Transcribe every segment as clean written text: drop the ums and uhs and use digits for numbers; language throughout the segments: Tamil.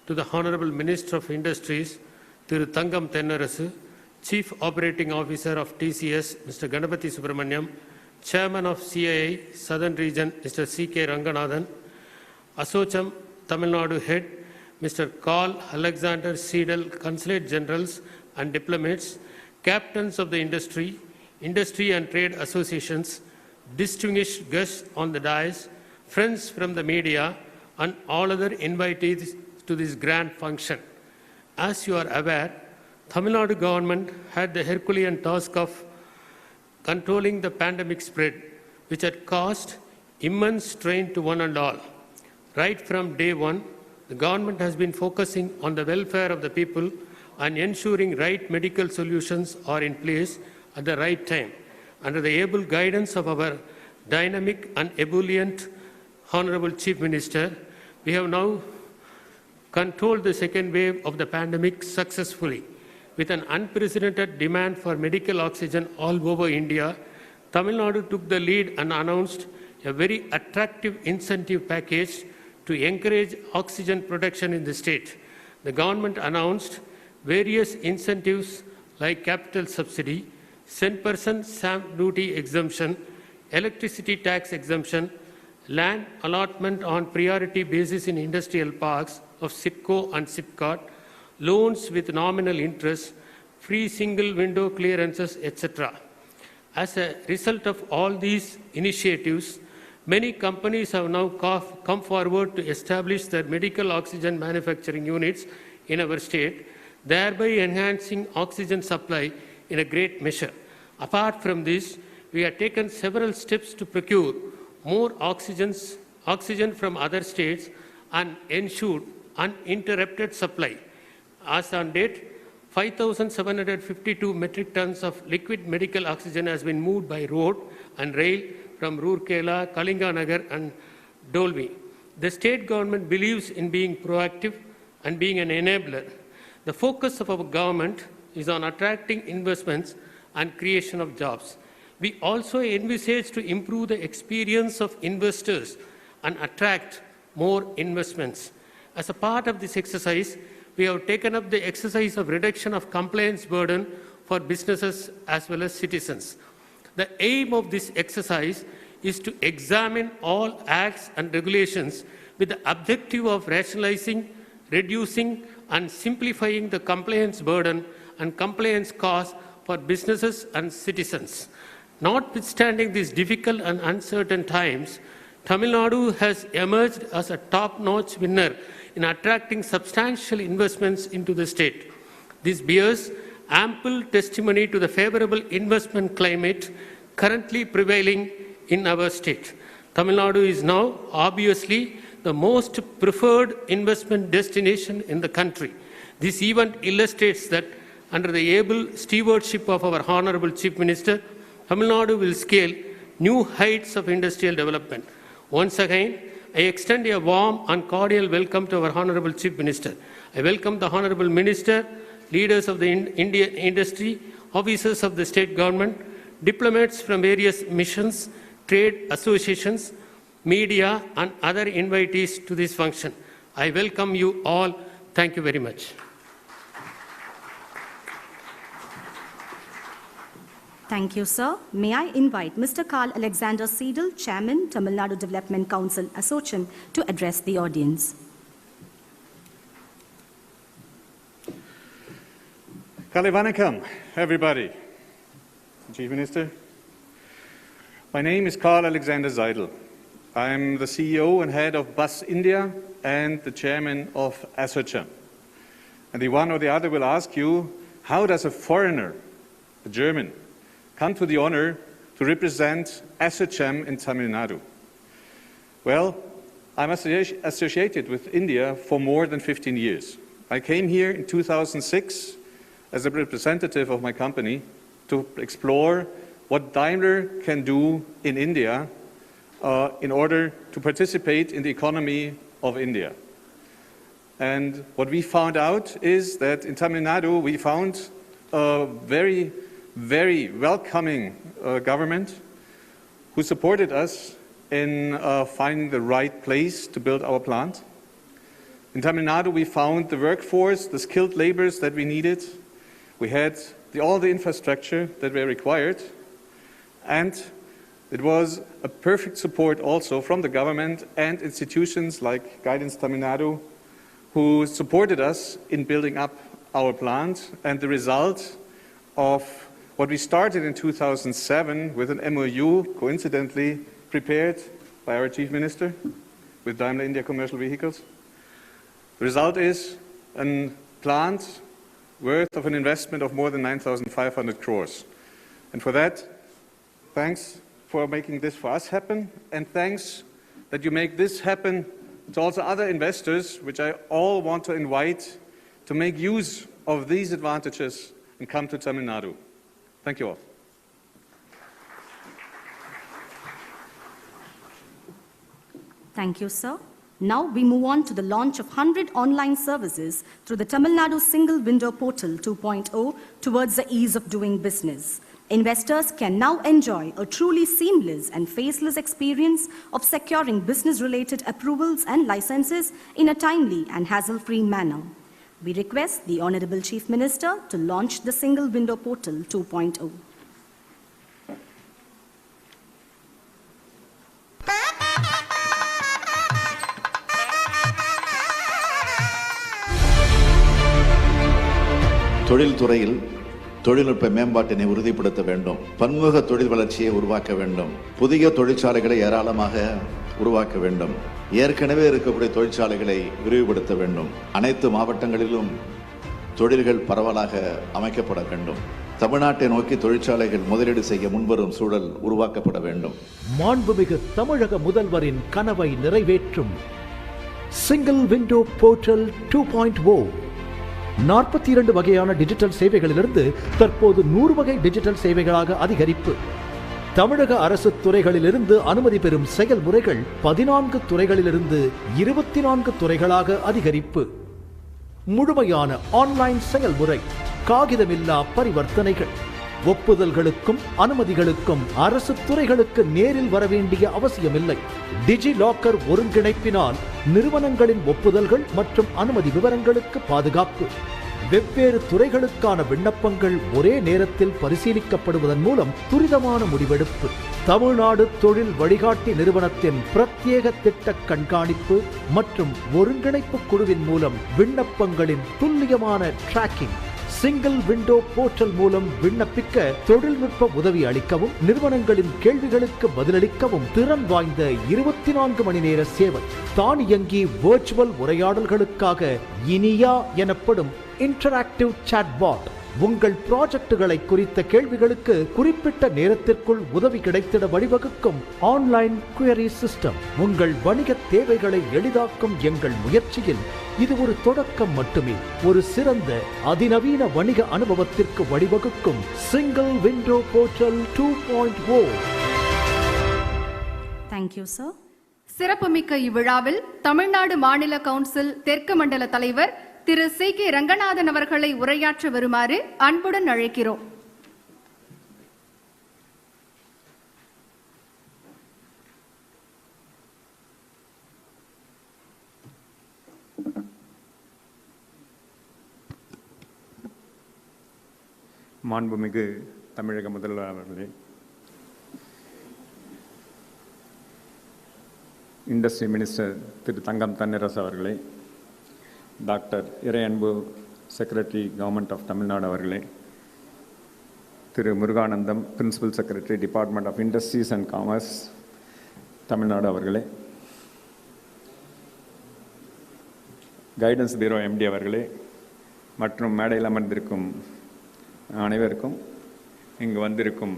to the Honorable Minister of Industries, Thiru Thangam Thennarasu, Chief Operating Officer of TCS, Mr. Ganapathy Subramaniam, Chairman of CII Southern Region, Mr. C.K. Ranganathan, Asocham Tamil Nadu Head, Mr. Carl Alexander Seidel, Consulate Generals and Diplomats, Captains of the Industry and Trade Associations, distinguished guests on the dais, friends from the media, and all other invitees to this grand function. As you are aware, Tamil Nadu government had the Herculean task of controlling the pandemic spread, which had caused immense strain to one and all. Right from day one, the government has been focusing on the welfare of the people and ensuring right medical solutions are in place at the right time. Under the able guidance of our dynamic and ebullient Honorable Chief Minister, we have now controlled the second wave of the pandemic successfully. With an unprecedented demand for medical oxygen all over India, Tamil Nadu took the lead and announced a very attractive incentive package to encourage oxygen production in the state. The government announced various incentives like capital subsidy, 10% stamp duty exemption, electricity tax exemption, land allotment on priority basis in industrial parks of SIDCO and SIPCOT, loans with nominal interest, free single window clearances, etc. As a result of all these initiatives, many companies have now come forward to establish their medical oxygen manufacturing units in our state, thereby enhancing oxygen supply in a great measure. Apart from this, we have taken several steps to procure more oxygen from other states and ensure uninterrupted supply. As on date, 5,752 metric tons of liquid medical oxygen has been moved by road and rail from Roorkela, Kalinganagar and Dolvi. The state government believes in being proactive and being an enabler. The focus of our government is on attracting investments and creation of jobs. We also envisage to improve the experience of investors and attract more investments. As a part of this exercise, we have taken up the exercise of reduction of compliance burden for businesses as well as citizens. The aim of this exercise is to examine all acts and regulations with the objective of rationalizing, reducing, and simplifying the compliance burden and compliance costs for businesses and citizens. Notwithstanding these difficult and uncertain times, Tamil Nadu has emerged as a top-notch winner in attracting substantial investments into the state. This bears ample testimony to the favorable investment climate currently prevailing in our state. Tamil Nadu is now obviously the most preferred investment destination in the country. This event illustrates that under the able stewardship of our Honorable Chief Minister, Tamil Nadu will scale new heights of industrial development. Once again, I extend a warm and cordial welcome to our Honorable Chief Minister. I welcome the Honorable Minister, leaders of the industry, officers of the state government, diplomats from various missions, trade associations, media, and other invitees to this function. I welcome you all. Thank you very much. Thank you, sir. May I invite Mr. Carl Alexander Seidel, Chairman, Tamil Nadu Development Council, Asocham, to address the audience. Kale Vanakkam, everybody. Chief Minister. My name is Carl Alexander Seidel. I'm the CEO and head of Bus India and the chairman of Asocham. And the one or the other will ask you, how does a foreigner, a German, come to the honor to represent Asocham in Tamil Nadu? Well, I'm associated with India for more than 15 years. I came here in 2006 as a representative of my company to explore what Daimler can do in India in order to participate in the economy of India. And what we found out is that in Tamil Nadu we found a very welcoming government who supported us in finding the right place to build our plant. In Tamil Nadu, we found the workforce, the skilled laborers that we needed. We had all the infrastructure that were required. And it was a perfect support also from the government and institutions like Guidance Tamil Nadu, who supported us in building up our plant. And the result of what we started in 2007 with an MOU, coincidentally prepared by our Chief Minister with Daimler India Commercial Vehicles. The result is a plant worth of an investment of more than 9,500 crores. And for that, thanks for making this for us happen, and thanks that you make this happen to also other investors, which I all want to invite to make use of these advantages and come to Tamil Nadu. Thank you all. Thank you, sir. Now we move on to the launch of 100 online services through the Tamil Nadu Single Window Portal 2.0 towards the ease of doing business. Investors can now enjoy a truly seamless and faceless experience of securing business-related approvals and licenses in a timely and hassle-free manner. We request the Honorable Chief Minister to launch the Single Window Portal 2.0. தொழில்துறையில் தொழில்நுட்ப மேம்பாட்டினை உறுதிப்படுத்த வேண்டும். பன்முக தொழில் வளர்ச்சியை உருவாக்க வேண்டும். புதிய தொழிற்சாலைகளை ஏராளமாக உருவாக்க வேண்டும். ஏற்கனவே இருக்கக்கூடிய தொழிற்சாலைகளை விரிவுபடுத்த வேண்டும். அனைத்து மாவட்டங்களிலும் தொழில்கள் பரவலாக அமைக்கப்பட வேண்டும். தமிழ்நாட்டை நோக்கி தொழிற்சாலைகள் முதலீடு செய்ய முன்வரும் சூழல் உருவாக்கப்பட வேண்டும். மாண்புமிகு தமிழக முதல்வரின் கனவை நிறைவேற்றும் சிங்கிள் விண்டோ போர்ட்டல் 2.0 42 வகையான டிஜிட்டல் சேவைகளிலிருந்து தற்போது 100 வகை டிஜிட்டல் சேவைகளாக அதிகரிப்பு. தமிழக அரசு துறைகளிலிருந்து அனுமதி பெறும் செயல்முறைகள் 14 துறைகளிலிருந்து 24 துறைகளாக அதிகரிப்பு. முழுமையான ஆன்லைன் செயல்முறை, காகிதமில்லா பரிவர்த்தனைகள், ஒப்புதல்களுக்கும் அனுமதிகளுக்கும் அரசு துறைகளுக்கு நேரில் வர வேண்டிய அவசியமில்லை. டிஜி லாக்கர் ஒருங்கிணைப்பினால் நிறுவனங்களின் ஒப்புதல்கள் மற்றும் அனுமதி விவரங்களுக்கு பாதுகாப்பு. வெவ்வேறு துறைகளுக்கான விண்ணப்பங்கள் ஒரே நேரத்தில் பரிசீலிக்கப்படுவதன் மூலம் துரிதமான முடிவெடுப்பு. தமிழ்நாடு தொழில் வழிகாட்டி நிறுவனத்தின் பிரத்யேக திட்ட கண்காணிப்பு மற்றும் ஒருங்கிணைப்பு குழுவின் மூலம் விண்ணப்பங்களின் துல்லியமான டிராக்கிங். சிங்கிள் விண்டோ போர்ட்டல் மூலம் விண்ணப்பிக்க தொழில்நுட்ப உதவி அளிக்கவும், நிறுவனங்களின் கேள்விகளுக்கு பதிலளிக்கவும் திறன் வாய்ந்த 24 மணி நேர சேவை. தானியங்கி வர்ச்சுவல் உரையாடல்களுக்காக இனியா எனப்படும் இன்டராக்டிவ் சாட்பாட். உங்கள் ப்ராஜெக்டுகளை குறித்த கேள்விகளுக்கு குறிப்பிட்ட நேரத்திற்குள் உதவி கிடைத்திட வழிவகுக்கும் ஆன்லைன் குயரி சிஸ்டம். உங்கள் வணிக தேவைகளை எளிதாக்கும் எங்கள் முயற்சியில் இது ஒரு தொடக்கம் மட்டுமே. ஒரு சிறந்த அதிநவீன வணிக அனுபவத்திற்கு வழிவகுக்கும் single window portal 2.0. Thank you, sir. சிறப்புமிக்க இவ்விழாவில் தமிழ்நாடு மாநில கவுன்சில் தெற்கு மண்டல தலைவர் திரு C.K. ரங்கநாதன் அவர்களை உரையாற்ற வருமாறு அன்புடன் அழைக்கிறோம். மாண்புமிகு தமிழக முதல்வர் அவர்களே, இண்டஸ்ட்ரி மினிஸ்டர் திரு தங்கம் தென்னரசு அவர்களே, doctor Iraianbu secretary government of Tamil Nadu அவர்களே, Thiru Muruganandam principal secretary department of industries and commerce Tamil Nadu அவர்களே, கைடன்ஸ் பியூரோ MD அவர்களே மற்றும் மேடையில் அமர்ந்திருக்கும் அனைவருக்கும், இங்கு வந்திருக்கும்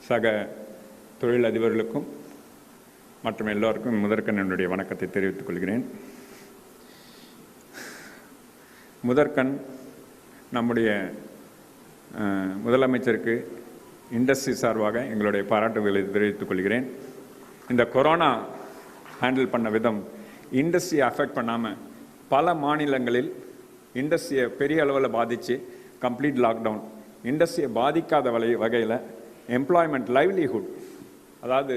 சக தொழிலதிபர்களுக்கும் மற்றும் எல்லோருக்கும் முதற்கண் என்னுடைய வணக்கத்தை தெரிவித்துக் கொள்கிறேன். முதற்கண் நம்முடைய முதலமைச்சருக்கு இண்டஸ்ட்ரி சார்பாக எங்களுடைய பாராட்டுதல்களை தெரிவித்துக் கொள்கிறேன். இந்த கொரோனா ஹேண்டில் பண்ண விதம் இண்டஸ்ட்ரியை அஃபெக்ட் பண்ணாமல் பல மாநிலங்களில் இண்டஸ்ட்ரியை பெரிய அளவில் பாதித்து கம்ப்ளீட் லாக்டவுன், இண்டஸ்ட்ரியை பாதிக்காத வகையில் எம்ப்ளாய்மெண்ட் லைவ்லிஹுட், அதாவது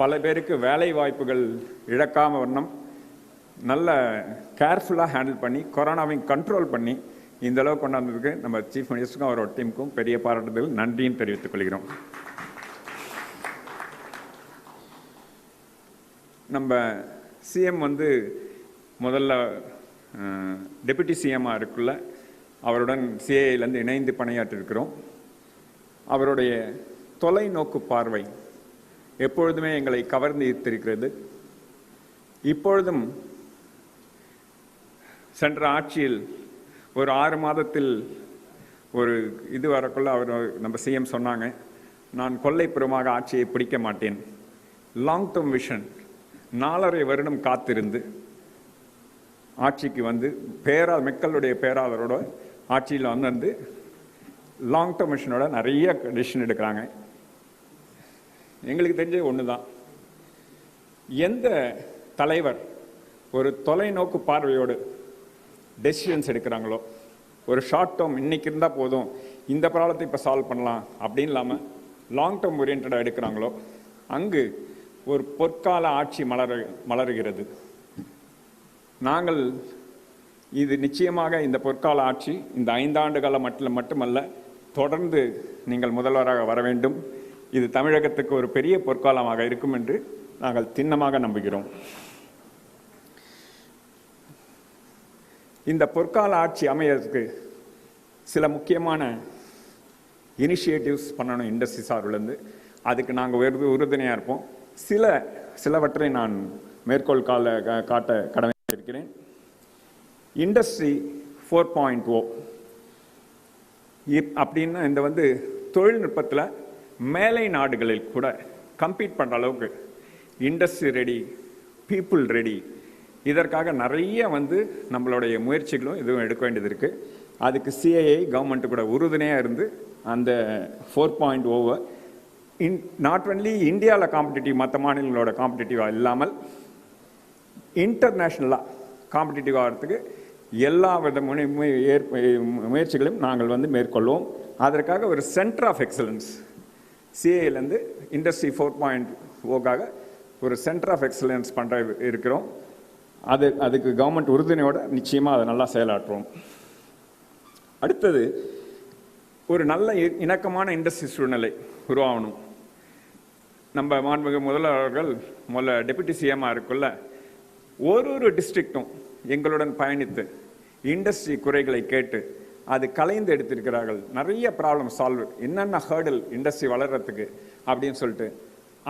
பல பேருக்கு வேலை வாய்ப்புகள் இழக்காம வண்ணம் நல்ல கேர்ஃபுல்லாக ஹேண்டில் பண்ணி கொரோனாவையும் கண்ட்ரோல் பண்ணி இந்த அளவு கொண்டாந்ததுக்கு நம்ம சீஃப் மினிஸ்டருக்கும் அவரோட டீமுக்கும் பெரிய பாராட்டுதல் நன்றியும் தெரிவித்துக் கொள்கிறோம். நம்ம சிஎம் வந்து முதல்ல டெபுட்டி சிஎம்மாக இருக்குள்ள அவருடன் சிஏலேருந்து இணைந்து பணியாற்றிருக்கிறோம். அவருடைய தொலைநோக்கு பார்வை எப்பொழுதுமே எங்களை கவர்ந்து ஈர்த்திருக்கிறது. இப்பொழுதும் சென்ற ஆட்சியில் ஒரு 6 மாதத்தில் ஒரு இது வரக்குள்ள அவர் நம்ம சிஎம் சொன்னாங்க, நான் கொல்லைப்புறமாக ஆட்சியை பிடிக்க மாட்டேன், லாங் டேர்ம் விஷன் 4.5 வருடம் காத்திருந்து ஆட்சிக்கு வந்து மக்களுடைய பேராதரோட ஆட்சியில் வந்து லாங் டேர்ம் விஷனோட நிறைய டிசிஷன் எடுக்கிறாங்க. எங்களுக்கு தெரிஞ்ச ஒன்று தான், எந்த தலைவர் ஒரு தொலைநோக்கு பார்வையோடு டெசிஷன்ஸ் எடுக்கிறாங்களோ, ஒரு ஷார்ட் டேர்ம் இன்னைக்கு இருந்தால் போதும், இந்த ப்ராப்ளத்தை இப்போ சால்வ் பண்ணலாம் அப்படின்னு இல்லாமல் லாங் டேர்ம் ஓரியன்டாக எடுக்கிறாங்களோ அங்கு ஒரு பொற்கால ஆட்சி மலருகிறது. நாங்கள் இது நிச்சயமாக இந்த பொற்கால ஆட்சி இந்த 5 ஆண்டு காலம் மட்டுமல்ல, தொடர்ந்து நீங்கள் முதல்வராக வர வேண்டும். இது தமிழகத்துக்கு ஒரு பெரிய பொற்காலமாக இருக்கும் என்று நாங்கள் திண்ணமாக நம்புகிறோம். இந்த பொற்கால ஆட்சி அமையறதுக்கு சில முக்கியமான இனிஷியேட்டிவ்ஸ் பண்ணணும் இண்டஸ்ட்ரி சார்பிலிருந்து. அதுக்கு நாங்கள் உறுதுணையாக இருப்போம். சிலவற்றை நான் மேற்கோள் காட்ட கடமைப்பட்டிருக்கிறேன். இண்டஸ்ட்ரி 4.0 அப்படின்னா இந்த வந்து தொழில்நுட்பத்தில் மேலை நாடுகளில் கூட கம்பீட் பண்ணுற அளவுக்கு இண்டஸ்ட்ரி ரெடி, பீப்புள் ரெடி. இதற்காக நிறைய வந்து நம்மளுடைய முயற்சிகளும் இதுவும் எடுக்க வேண்டியது இருக்குது. அதுக்கு சிஐஐ கவர்மெண்ட்டு கூட உறுதுணையாக இருந்து அந்த 4.0 நாட் ஒன்லி இந்தியாவில் காம்படிட்டிவ், மற்ற மாநிலங்களோட காம்படிட்டிவாக இல்லாமல் இன்டர்நேஷ்னலாக காம்படிட்டிவ் ஆகிறதுக்கு எல்லா வித முயற்சிகளையும் நாங்கள் வந்து மேற்கொள்வோம். அதற்காக ஒரு சென்டர் ஆஃப் எக்ஸலன்ஸ் சிஏலேருந்து இண்டஸ்ட்ரி 4.0க்காக ஒரு சென்டர் ஆஃப் எக்ஸலன்ஸ் இருக்கிறோம். அதுக்கு கவர்மெண்ட் உறுதுணையோட நிச்சயமாக அதை நல்லா செயலாற்றுவோம். அடுத்தது, ஒரு நல்ல இணக்கமான இண்டஸ்ட்ரி சூழ்நிலை உருவாகணும். நம்ம மாண்புமிகு முதல்வர்கள் முதல்ல டெபுட்டி சிஎம்மாக இருக்குள்ள ஒரு டிஸ்ட்ரிக்டும் எங்களுடன் பயணித்து இண்டஸ்ட்ரி குறைகளை கேட்டு அது கலைந்து எடுத்திருக்கிறார்கள். நிறைய ப்ராப்ளம் சால்வ், என்னென்ன ஹேர்டில் இண்டஸ்ட்ரி வளர்கிறதுக்கு அப்படின்னு சொல்லிட்டு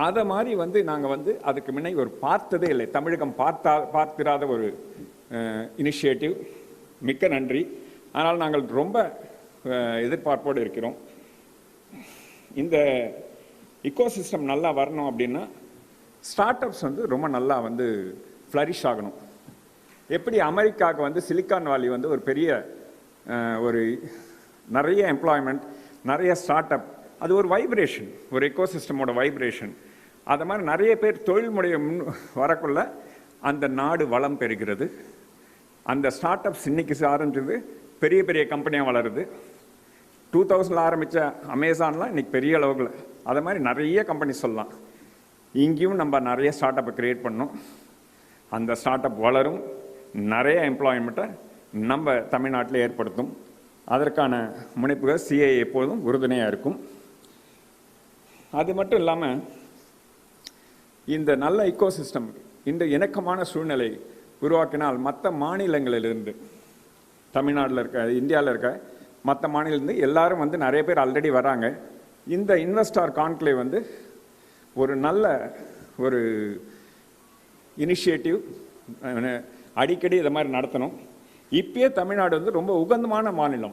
அதை மாதிரி வந்து நாங்கள் வந்து அதுக்கு முன்னே ஒரு பார்த்ததே இல்லை, தமிழகம் பார்த்திராத ஒரு இனிஷியேட்டிவ். மிக்க நன்றி. ஆனால் நாங்கள் ரொம்ப எதிர்பார்ப்போடு இருக்கிறோம். இந்த இக்கோசிஸ்டம் நல்லா வரணும் அப்படின்னா ஸ்டார்ட் அப்ஸ் வந்து ரொம்ப நல்லா வந்து ஃப்ளரிஷ் ஆகணும். எப்படி அமெரிக்காவுக்கு வந்து சிலிக்கான் வேலி வந்து ஒரு பெரிய ஒரு நிறைய எம்ப்ளாய்மெண்ட், நிறைய ஸ்டார்ட் அப், அது ஒரு வைப்ரேஷன், ஒரு எக்கோசிஸ்டமோட வைப்ரேஷன். அது மாதிரி நிறைய பேர் தொழில் முறையை வரக்குள்ள அந்த நாடு வளம் பெறுகிறது. அந்த ஸ்டார்ட் அப்ஸ் இன்னைக்கு ஆரம்பிச்சது பெரிய பெரிய கம்பெனியாக வளருது. 2000 ஆரம்பித்த அமேசான்லாம் இன்னைக்கு பெரிய அளவுகள், அதை மாதிரி நிறைய கம்பெனி சொல்லலாம். இங்கேயும் நம்ம நிறைய ஸ்டார்ட் அப்பை கிரியேட் பண்ணோம். அந்த ஸ்டார்ட் அப் வளரும், நிறைய எம்ப்ளாய்மெண்ட்டை நம்ம தமிழ்நாட்டில் ஏற்படுத்தும். அதற்கான முனைப்புகள் சிஐ எப்போதும் உறுதுணையாக இருக்கும். அது மட்டும் இல்லாமல் இந்த நல்ல இக்கோசிஸ்டம், இந்த இணக்கமான சூழ்நிலை உருவாக்கினால் மற்ற மாநிலங்களிலிருந்து, தமிழ்நாட்டில் இருக்க, இந்தியாவில் இருக்க மற்ற மாநிலத்திலிருந்து எல்லாரும் வந்து நிறைய பேர் ஆல்ரெடி வராங்க. இந்த இன்வெஸ்டார் கான்க்ளேவ் வந்து ஒரு நல்ல ஒரு இனிஷியேட்டிவ், அடிக்கடி இதை மாதிரி நடத்தணும். இப்பயே தமிழ்நாடு வந்து ரொம்ப உகந்தமான மாநிலம்,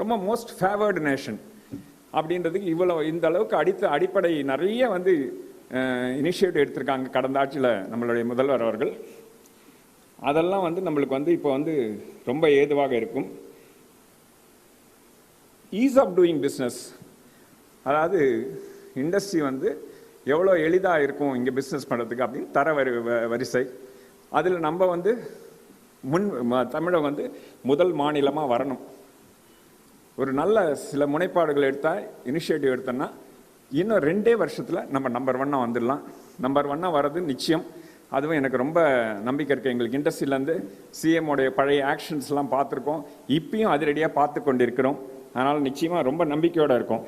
ரொம்ப மோஸ்ட் ஃபேவர்டு நேஷன் அப்படின்றதுக்கு இந்த அளவுக்கு அடிப்படை நிறைய வந்து இனிஷியேட்டிவ் எடுத்திருக்காங்க கடந்த ஆட்சியில் நம்மளுடைய முதல்வர் அவர்கள். அதெல்லாம் வந்து நம்மளுக்கு வந்து இப்போ வந்து ரொம்ப ஏதுவாக இருக்கும். ஈஸ் ஆஃப் டூயிங் பிஸ்னஸ், அதாவது இண்டஸ்ட்ரி வந்து எவ்வளோ எளிதாக இருக்கும் இங்கே பிஸ்னஸ் பண்ணுறதுக்கு அப்படின்னு தர வரிசை. அதில் நம்ம வந்து தமிழகம் வந்து முதல் மாநிலமாக வரணும். ஒரு நல்ல சில முனைப்பாடுகள் எடுத்தால், இனிஷியேட்டிவ் எடுத்தோன்னா இன்னும் 2 வருஷத்தில் நம்ம நம்பர் 1 வந்துடலாம். நம்பர் 1 வர்றது நிச்சயம். அதுவும் எனக்கு ரொம்ப நம்பிக்கை இருக்குது. எங்களுக்கு இண்டஸ்ட்ரியிலேருந்து சிஎம்ஓடைய பழைய ஆக்ஷன்ஸ்லாம் பார்த்துருக்கோம், இப்பயும் அதிரடியாக பார்த்து கொண்டிருக்கிறோம். அதனால் நிச்சயமாக ரொம்ப நம்பிக்கையோடு இருக்கும்.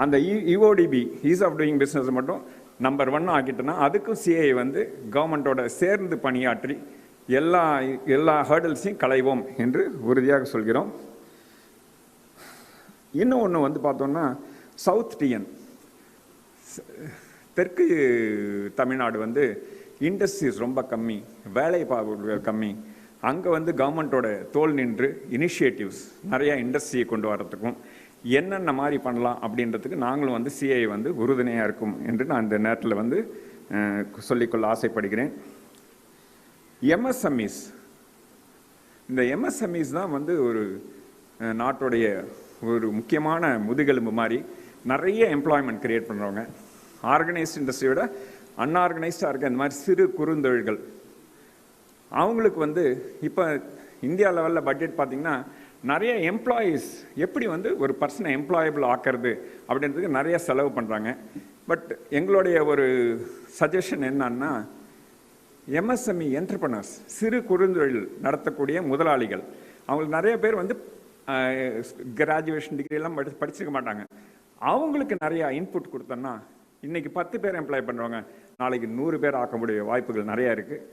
அந்த யூஓடிபி ஈஸ் ஆஃப் டூயிங் பிஸ்னஸ் மட்டும் நம்பர் 1 ஆக்கிட்டோன்னா அதுக்கும் சிஐ வந்து கவர்மெண்ட்டோட சேர்ந்து பணியாற்றி எல்லா ஹர்டல்ஸையும் களைவோம் என்று உறுதியாக சொல்கிறோம். இன்னும் ஒன்று வந்து பார்த்தோம்னா சவுத் டிஎன் தெற்கு தமிழ்நாடு வந்து இண்டஸ்ட்ரீஸ் ரொம்ப கம்மி, வேலைப்பாடுகள் கம்மி. அங்கே வந்து கவர்மெண்ட்டோட தோல் நின்று இனிஷியேட்டிவ்ஸ் நிறையா இண்டஸ்ட்ரியை கொண்டு வரத்துக்கும் என்னென்ன மாதிரி பண்ணலாம் அப்படின்றதுக்கு நாங்களும் வந்து சிஐ வந்து உறுதுணையாக இருக்கும் என்று நான் இந்த நேரத்தில் வந்து சொல்லிக்கொள்ள ஆசைப்படுகிறேன். எம்எஸ்எம்இஸ், இந்த எம்எஸ்எம்இஸ் தான் வந்து ஒரு நாட்டுடைய ஒரு முக்கியமான முதுகெலும்பு மாதிரி. நிறைய எம்ப்ளாய்மெண்ட் கிரியேட் பண்ணுறவங்க, ஆர்கனைஸ்ட் இண்டஸ்ட்ரியோட அன்ஆர்கனைஸ்டாக இருக்க இந்த மாதிரி சிறு குறுந்தொழில்கள் அவங்களுக்கு வந்து இப்போ இந்தியா லெவலில் பட்ஜெட் பார்த்திங்கன்னா நிறைய எம்ப்ளாயீஸ் எப்படி வந்து ஒரு பர்சனை எம்ப்ளாயபிள் ஆக்கிறது அப்படின்றதுக்கு நிறைய செலவு பண்ணுறாங்க. பட் எங்களுடைய ஒரு சஜஷன் என்னன்னா, எம்எஸ்எம்இ என்டர்பிரனர்ஸ், சிறு குறுந்தொழில் நடத்தக்கூடிய முதலாளிகள், அவங்களுக்கு நிறைய பேர் வந்து கிராஜுவேஷன் டிகிரிலாம் படிச்சுக்க மாட்டாங்க. அவங்களுக்கு நிறையா இன்புட் கொடுத்தோன்னா இன்றைக்கி 10 பேர் எம்ப்ளாய் பண்ணுறவங்க நாளைக்கு 100 பேர் ஆக்க முடிய வாய்ப்புகள் நிறையா இருக்குது.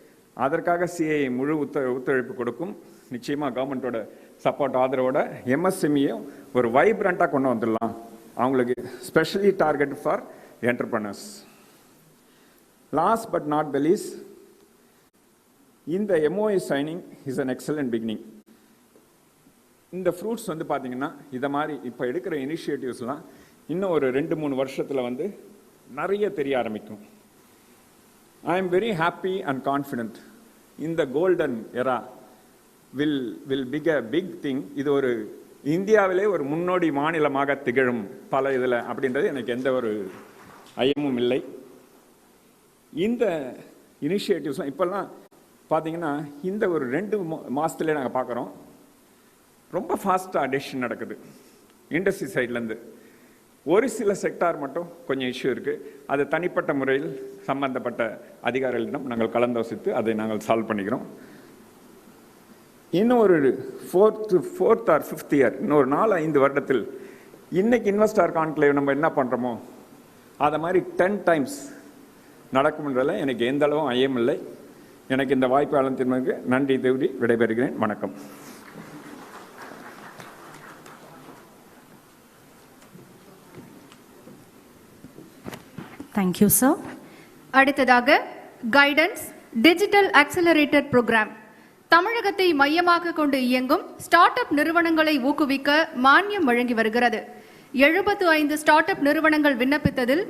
அதற்காக சிஐ முழு ஒத்துழைப்பு கொடுக்கும். நிச்சயமாக கவர்மெண்ட்டோட சப்போர்ட் ஆதரவோட எம்எஸ்எம்இயும் ஒரு வைப்ரண்ட்டாக கொண்டு வந்துடலாம். அவங்களுக்கு specially target for entrepreneurs. Last but not the least, இந்த MOU signing is an excellent beginning. இந்த ஃப்ரூட்ஸ் வந்து பார்த்தீங்கன்னா இதை மாதிரி இப்போ எடுக்கிற இனிஷியேட்டிவ்ஸ்லாம் இன்னும் ஒரு 2-3 வருஷத்தில் வந்து நிறைய தெரிய ஆரம்பிக்கும். I am very happy and confident இந்த golden era will big a big thing. இது ஒரு இந்தியாவிலே ஒரு முன்னோடி மாநிலமாக திகழும் பல இதில் அப்படின்றது எனக்கு எந்த ஒரு ஐயமும் இல்லை. இந்த இனிஷியேட்டிவ்ஸ்லாம் இப்போல்லாம் பார்த்தீங்கன்னா இந்த ஒரு 2 மாதத்துலேயே நாங்கள் பார்க்குறோம் ரொம்ப ஃபாஸ்ட்டாக டெசிஷன் நடக்குது இண்டஸ்ட்ரி சைட்லேருந்து. ஒரு சில செக்டார் மட்டும் கொஞ்சம் இஷ்யூ இருக்குது. அது தனிப்பட்ட முறையில் சம்பந்தப்பட்ட அதிகாரிகளிடம் நாங்கள் கலந்தாலோசித்து அதை நாங்கள் சால்வ் பண்ணிக்கிறோம். இன்னும் ஒரு 4th or 5th இயர், இன்னொரு 4-5 வருடத்தில் இன்னைக்கு இன்வெஸ்டார் கான்க்ளேவ் நம்ம என்ன பண்ணுறோமோ அதை மாதிரி 10 times நடக்கும்ன்றதில் எனக்கு எந்த அளவும் ஐயமில்லை. எனக்கு இந்த வாய்ப்பு அளித்ததற்கு நன்றி தேவி விடைபெறுகிறேன். வணக்கம். Thank you, sir. அடுத்ததாக கைடன்ஸ் டிஜிட்டல் ஆக்சலரேட்டர் புரோகிராம். தமிழகத்தை மையமாக கொண்டு இயங்கும் ஸ்டார்ட் அப் நிறுவனங்களை ஊக்குவிக்க மானியம் வழங்கி வருகிறது. 75 ஸ்டார்ட் அப் நிறுவனங்கள் விண்ணப்பித்ததில்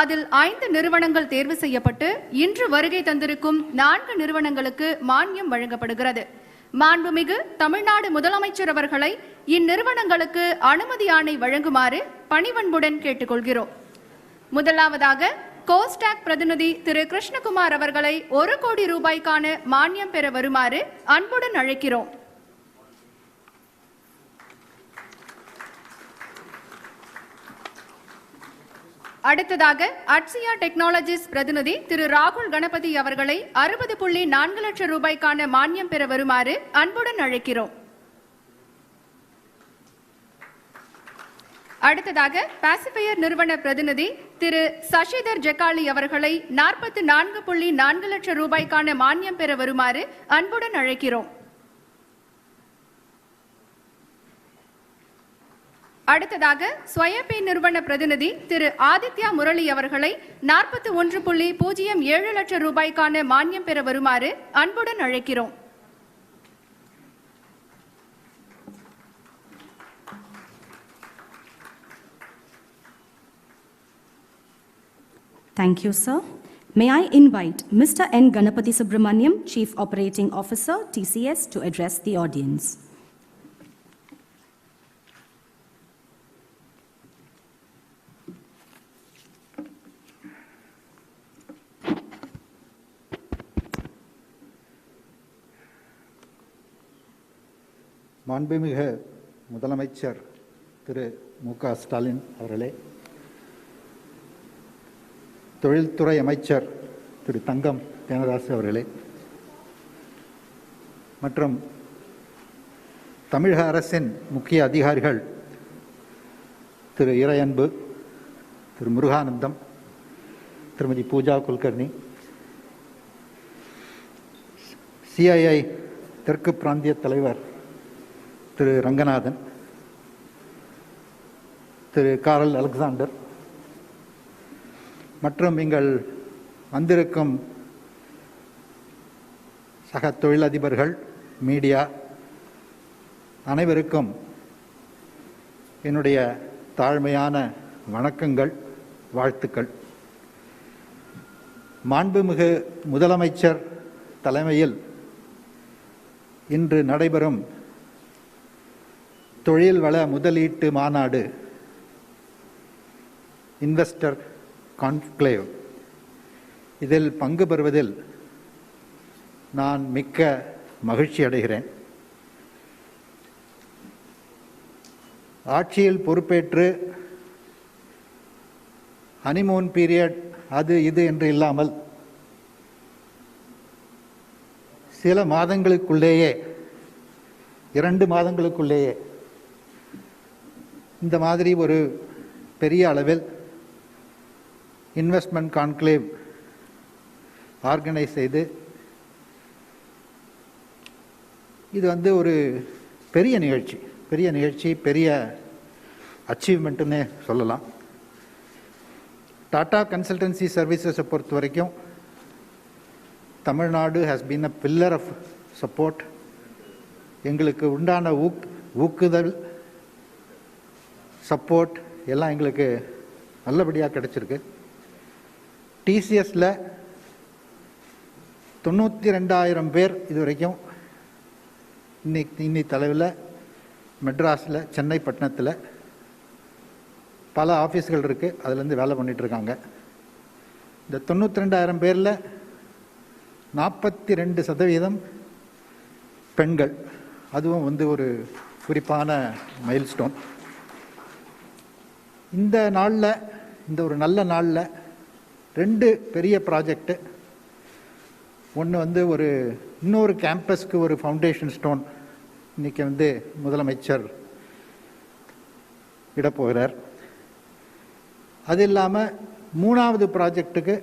அதில் 5 நிறுவனங்கள் தேர்வு செய்யப்பட்டு இன்று வருகை தந்திருக்கும் 4 நிறுவனங்களுக்கு மானியம் வழங்கப்படுகிறது. மாண்புமிகு தமிழ்நாடு முதலமைச்சர் அவர்களை இந்நிறுவனங்களுக்கு அனுமதி ஆணை வழங்குமாறு பணிவன்புடன் கேட்டுக்கொள்கிறோம். முதலாவதாக கோஸ்டாக் பிரதிநிதி திரு கிருஷ்ணகுமார் அவர்களை 1 கோடி ரூபாய்க்கான மானியம் பெற வருமாறு அன்புடன் அழைக்கிறோம். அடுத்ததாக அட்சியா டெக்னாலஜிஸ் பிரதிநிதி திரு ராகுல் கணபதி அவர்களை 60.4 லட்சம் ரூபாய்க்கான மானியம் பெற வருமாறு அன்புடன் அழைக்கிறோம். அடுத்ததாக பாசிஃபையர் நிறுவன பிரதிநிதி திரு சசிதர் ஜெகாலி அவர்களை 44.4 லட்சம் ரூபாய்க்கான மானியம் பெற வருமாறு அன்புடன் அழைக்கிறோம். அடுத்ததாக ஸ்வயபே நிறுவன பிரதிநிதி திரு ஆதித்யா முரளி அவர்களை 41.07 லட்சம் ரூபாய்க்கான மானியம் பெற வருமாறு அன்புடன் அழைக்கிறோம். Thank you, sir. May I invite Mr. N. Ganapathy Subramaniam, Chief Operating Officer, TCS, to address the audience. மாண்புமிகு முதலமைச்சர் திரு மு க ஸ்டாலின் அவர்களே, தொழில்துறை அமைச்சர் திரு தங்கம் தென்னரசு அவர்களே மற்றும் தமிழக அரசின் முக்கிய அதிகாரிகள் திரு இறையன்பு, திரு முருகானந்தம், திருமதி பூஜா குல்கர்னி, சிஐஐ தெற்கு பிராந்திய தலைவர் திரு ரங்கநாதன், திரு காரல் அலெக்சாண்டர் மற்றும் நீங்கள் வந்திருக்கும் சக தொழிலதிபர்கள், மீடியா அனைவருக்கும் என்னுடைய தாழ்மையான வணக்கங்கள், வாழ்த்துக்கள். மாண்புமிகு முதலமைச்சர் தலைமையில் இன்று நடைபெறும் தொழில் வள முதலீட்டு மாநாடு இன்வெஸ்டர் கான்க்ளேவ், இதில் பங்கு பெறுவதில் நான் மிக்க மகிழ்ச்சி அடைகிறேன். ஆட்சியில் பொறுப்பேற்று ஹனிமூன் பீரியட் அது இது என்று இல்லாமல் சில மாதங்களுக்குள்ளேயே, 2 மாதங்களுக்குள்ளேயே இந்த மாதிரி ஒரு பெரிய அளவில் இன்வெஸ்ட்மெண்ட் கான்க்ளேவ் ஆர்கனைஸ் செய்து, இது ஒரு பெரிய நிகழ்ச்சி, பெரிய அச்சீவ்மெண்ட்டுன்னு சொல்லலாம். டாடா கன்சல்டன்சி சர்வீசஸை பொறுத்த வரைக்கும் Tamil Nadu has been a pillar of support. எங்களுக்கு உண்டான ஊக்குதல், சப்போர்ட் எல்லாம் எங்களுக்கு நல்லபடியாக கிடைச்சிருக்கு. டிசிஎஸில் 92,000 பேர் இது வரைக்கும் இன்னி தலைவில் மெட்ராஸில், சென்னை பட்டணத்தில் பல ஆஃபீஸ்கள் இருக்குது, அதுலேருந்து வேலை பண்ணிகிட்ருக்காங்க. இந்த 92,000 பேரில் 42% பெண்கள். அதுவும் ஒரு குறிப்பான மைல்ஸ்டோன். இந்த நாளில், இந்த ஒரு நல்ல நாளில் 2 பெரிய ப்ராஜெக்டு. ஒன்று இன்னொரு கேம்பஸ்க்கு ஒரு ஃபவுண்டேஷன் ஸ்டோன் இன்றைக்கி முதலமைச்சர் இடப்போகிறார். அது இல்லாமல் 3வது ப்ராஜெக்டுக்கு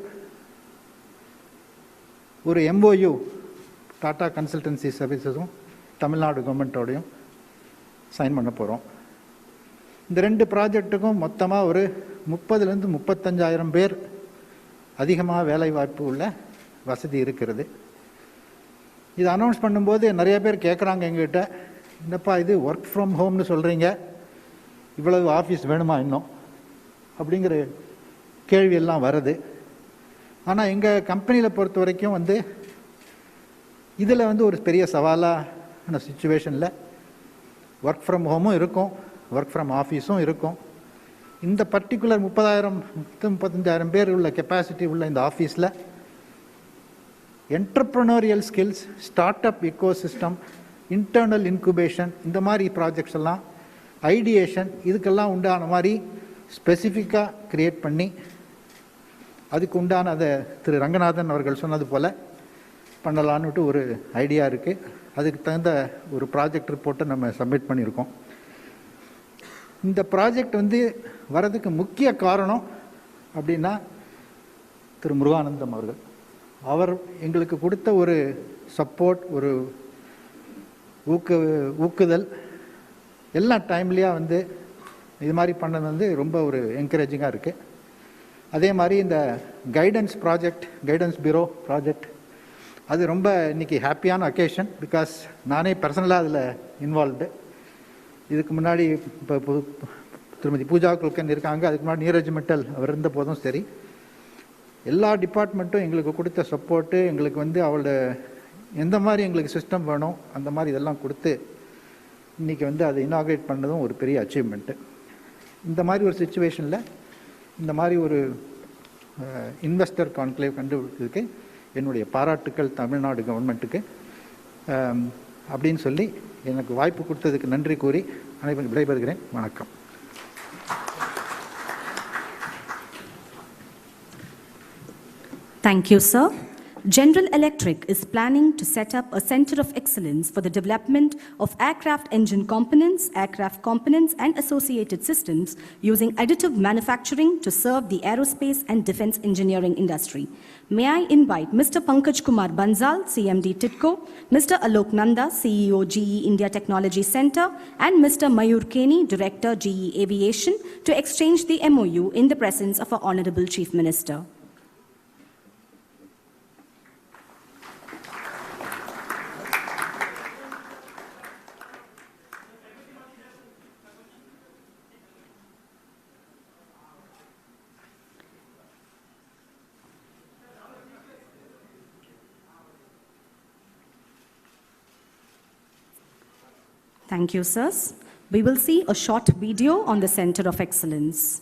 ஒரு MOU டாடா கன்சல்டன்சி சர்வீசஸும் தமிழ்நாடு கவர்மெண்ட்டோடையும் சைன் பண்ண போகிறோம். இந்த 2 ப்ராஜெக்டுக்கும் மொத்தமாக ஒரு 30,000 to 35,000 பேர் அதிகமாக வேலை வாய்ப்பு உள்ள வசதி இருக்கிறது. இது அனௌன்ஸ் பண்ணும்போது நிறைய பேர் கேட்குறாங்க எங்கிட்ட, என்னப்பா இது ஒர்க் ஃப்ரம் ஹோம்னு சொல்கிறீங்க, இவ்வளவு ஆஃபீஸ் வேணுமா இன்னும் அப்படிங்கிற கேள்வியெல்லாம் வருது. ஆனால் எங்கள் கம்பெனியில் பொறுத்த வரைக்கும் இதில் ஒரு பெரிய சவாலான சுச்சுவேஷனில் ஒர்க் ஃப்ரம் ஹோமும் இருக்கும், ஒர்க் ஃப்ரம் ஆஃபீஸும் இருக்கும். இந்த பர்டிகுலர் 30,000 பேர் உள்ள கெப்பாசிட்டி உள்ள இந்த ஆஃபீஸில் entrepreneurial skills, start up ecosystem, internal incubation, இந்த மாதிரி ப்ராஜெக்ட்ஸ் எல்லாம், ஐடியேஷன், இதுக்கெல்லாம் உண்டான மாதிரி ஸ்பெசிஃபிக்காக க்ரியேட் பண்ணி அதுக்கு உண்டான அதை திரு ரங்கநாதன் அவர்கள் சொன்னது போல் பண்ணலான்னுட்டு ஒரு ஐடியா இருக்குது. அதுக்கு தகுந்த ஒரு ப்ராஜெக்ட் ரிப்போர்ட்டை நம்ம சப்மிட் பண்ணியிருக்கோம். இந்த ப்ராஜெக்ட் வரதுக்கு முக்கிய காரணம் அப்படின்னா திரு முருகானந்தம் அவர்கள். அவர் எங்களுக்கு கொடுத்த ஒரு சப்போர்ட், ஒரு ஊக்குதல் எல்லா டைம்லேயும் இது மாதிரி பண்ணது ரொம்ப ஒரு என்கரேஜிங்காக இருக்குது. அதே மாதிரி இந்த guidance project, guidance bureau project, அது ரொம்ப இன்றைக்கி ஹாப்பியான அக்கேஷன். பிகாஸ் நானே பர்சனலாக அதில் இன்வால்வ்டு. இதுக்கு முன்னாடி இப்போ திருமதி பூஜா குல்கர்னி இருக்காங்க, அதுக்கு முன்னாடி நீரஜ் மிட்டல் அவர் இருந்த போதும் சரி, எல்லா டிபார்ட்மெண்ட்டும் எங்களுக்கு கொடுத்த சப்போர்ட்டு, எங்களுக்கு அவளோட எந்த மாதிரி எங்களுக்கு சிஸ்டம் வேணும் அந்த மாதிரி இதெல்லாம் கொடுத்து இன்றைக்கி அதை இனாக்ரேட் பண்ணதும் ஒரு பெரிய அச்சீவ்மெண்ட்டு. இந்த மாதிரி ஒரு சுச்சுவேஷனில் இந்த மாதிரி ஒரு இன்வெஸ்டர் கான்க்ளேவ் கண்டுபிடிச்சதுக்கு என்னுடைய பாராட்டுக்கள் தமிழ்நாடு கவர்மெண்ட்டுக்கு அப்படின்னு சொல்லி எனக்கு வாய்ப்பு கொடுத்ததுக்கு நன்றி கூறி அனைவரும் விடைபெறுகிறேன். வணக்கம். Thank you, sir. General Electric is planning to set up a center of excellence for the development of aircraft engine components, aircraft components, and associated systems using additive manufacturing to serve the aerospace and defense engineering industry. May I invite Mr. Pankaj Kumar Bansal, CMD TIDCO, Mr. Alok Nanda, CEO GE India Technology Center, and Mr. Mayur Keni, Director GE Aviation, to exchange the MOU in the presence of our Honorable Chief Minister. Thank you, sirs. We will see a short video on the Center of Excellence.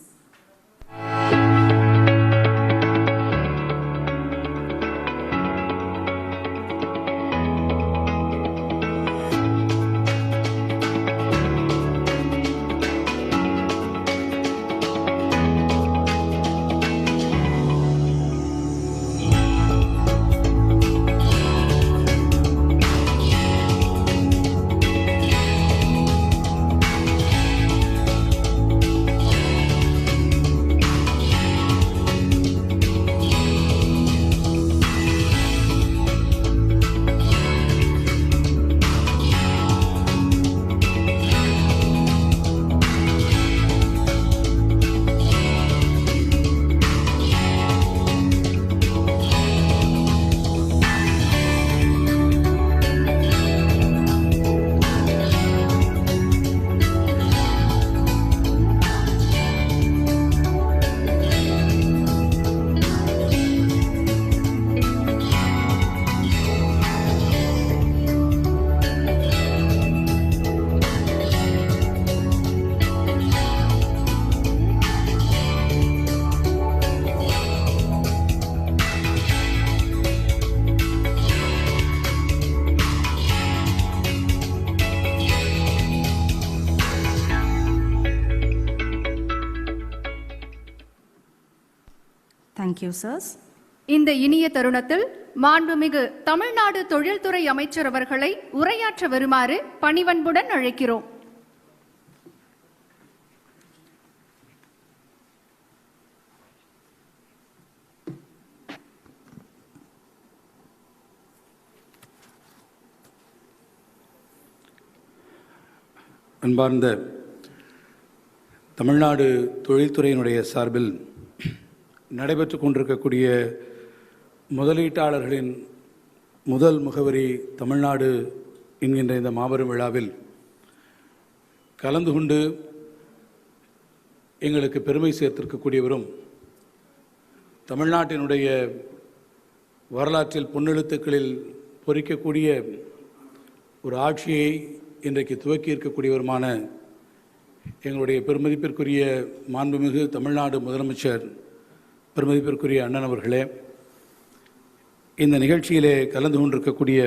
Thank you, sirs. இந்த இனிய தருணத்தில் மாண்புமிகு தமிழ்நாடு தொழில்துறை அமைச்சர் அவர்களை உரையாற்ற வருமாறு பணிவன்புடன் அழைக்கிறோம். அன்பார்ந்த தமிழ்நாடு தொழில்துறையினுடைய சார்பில் நடைபெற்று கொண்டிருக்கக்கூடிய முதலீட்டாளர்களின் முதல் முகவரி தமிழ்நாடு என்கின்ற இந்த மாபெரும் விழாவில் கலந்து கொண்டு எங்களுக்கு பெருமை சேர்த்திருக்கக்கூடியவரும் தமிழ்நாட்டினுடைய வரலாற்றில் பொன்னெழுத்துக்களில் பொறிக்கக்கூடிய ஒரு ஆட்சியை இன்றைக்கு துவக்கி இருக்கக்கூடியவருமான எங்களுடைய பெருமதிப்பிற்குரிய மாண்புமிகு தமிழ்நாடு முதலமைச்சர் பெருமதிப்பிற்குரிய அண்ணன் அவர்களே, இந்த நிகழ்ச்சியிலே கலந்து கொண்டிருக்கக்கூடிய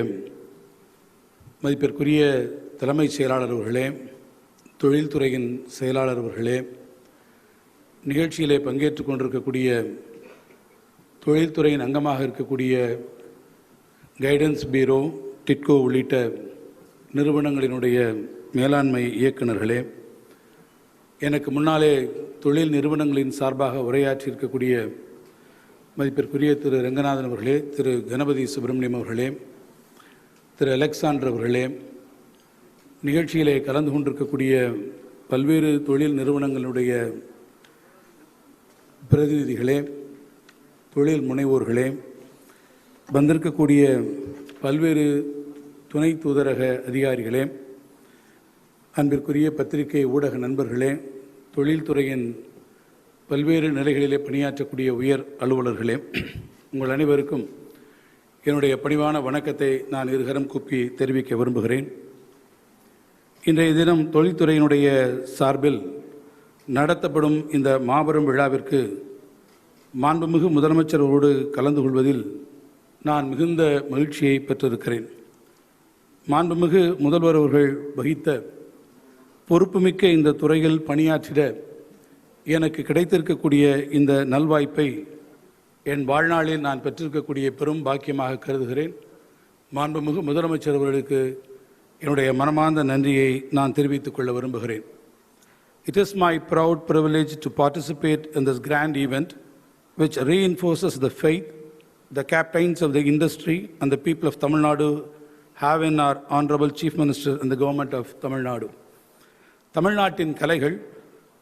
மதிப்பிற்குரிய தலைமைச் செயலாளர் அவர்களே, தொழில்துறையின் செயலாளர் அவர்களே, நிகழ்ச்சியிலே பங்கேற்று கொண்டிருக்கக்கூடிய தொழில்துறையின் அங்கமாக இருக்கக்கூடிய கைடன்ஸ் பீரோ, டிட்கோ உள்ளிட்ட நிறுவனங்களினுடைய மேலாண்மை இயக்குநர்களே, எனக்கு முன்னாலே தொழில் நிறுவனங்களின் சார்பாக உரையாற்றியிருக்கக்கூடிய மதிப்பிற்குரிய திரு ரங்கநாதன் அவர்களே, திரு கணபதி சுப்பிரமணியம் அவர்களே, திரு அலெக்சாண்டர் அவர்களே, நிகழ்ச்சியிலே கலந்து கொண்டிருக்கக்கூடிய பல்வேறு தொழில் நிறுவனங்களுடைய பிரதிநிதிகளே, தொழில் முனைவோர்களே, வந்திருக்கக்கூடிய பல்வேறு துணை தூதரக அதிகாரிகளே, அன்பிற்குரிய பத்திரிகை ஊடக நண்பர்களே, தொழில்துறையின் பல்வேறு நிலைகளிலே பணியாற்றக்கூடிய உயர் அலுவலர்களே, உங்கள் அனைவருக்கும் என்னுடைய பணிவான வணக்கத்தை நான் இருகரம் கூப்பி தெரிவிக்க விரும்புகிறேன். இன்றைய தினம் தொழில்துறையினுடைய சார்பில் நடத்தப்படும் இந்த மாபெரும் விழாவிற்கு மாண்புமிகு முதலமைச்சரோடு கலந்து கொள்வதில் நான் மிகுந்த மகிழ்ச்சியை பெற்றிருக்கிறேன். மாண்புமிகு முதல்வர் அவர்கள் வகித்த பொறுப்புமிக்க இந்த துறையில் பணியாற்றிட எனக்கு கிடைத்திருக்கக்கூடிய இந்த நல்வாய்ப்பை என் வாழ்நாளில் நான் பெற்றிருக்கக்கூடிய பெரும் பாக்கியமாக கருதுகிறேன். மாண்புமிகு முதலமைச்சர் அவர்களுக்கு என்னுடைய மனமார்ந்த நன்றியை நான் தெரிவித்துக் கொள்ள விரும்புகிறேன். It is my proud privilege to participate in this grand event which reinforces the faith the captains of the industry and the people of Tamil Nadu have in our Honorable Chief Minister and the Government of Tamil Nadu. தமிழ்நாட்டின் கலைகள்,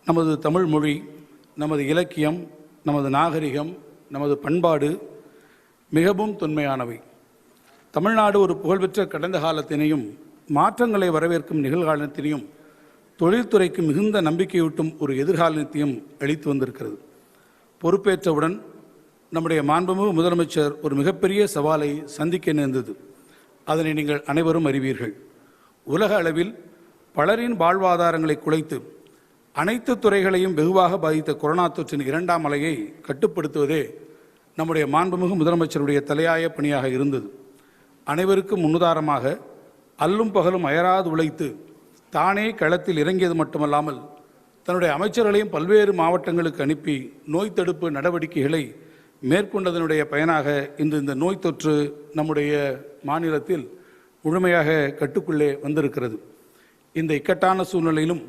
நமது தமிழ் மொழி, நமது இலக்கியம், நமது நாகரிகம், நமது பண்பாடு மிகவும் தொன்மையானவை. தமிழ்நாடு ஒரு புகழ்பெற்ற கடந்த காலத்தினையும் மாற்றங்களை வரவேற்கும் நிகழ்காலத்தினையும் தொழில்துறைக்கு மிகுந்த நம்பிக்கையூட்டும் ஒரு எதிர்காலத்தையும் அளித்து வந்திருக்கிறது. பொறுப்பேற்றவுடன் நம்முடைய மாண்புமிகு முதலமைச்சர் ஒரு மிகப்பெரிய சவாலை சந்திக்க நேர்ந்தது. அதனை நீங்கள் அனைவரும் அறிவீர்கள். உலக அளவில் பலரின் வாழ்வாதாரங்களை குலைத்து அனைத்து துறைகளையும் வெகுவாக பாதித்த கொரோனா தொற்றின் 2ஆம் அலையை கட்டுப்படுத்துவதே நம்முடைய மாண்புமிகு முதலமைச்சருடைய தலையாய பணியாக இருந்தது. அனைவருக்கும் முன்னுதாரணமாக அல்லும் பகலும் அயராது உழைத்து தானே களத்தில் இறங்கியது மட்டுமல்லாமல் தன்னுடைய அமைச்சர்களையும் பல்வேறு மாவட்டங்களுக்கு அனுப்பி நோய் தடுப்பு நடவடிக்கைகளை மேற்கொண்டதனுடைய பயனாக இன்று இந்த நோய் தொற்று நம்முடைய மாநிலத்தில் முழுமையாக கட்டுக்குள்ளே வந்திருக்கிறது. இந்த இக்கட்டான சூழ்நிலையிலும்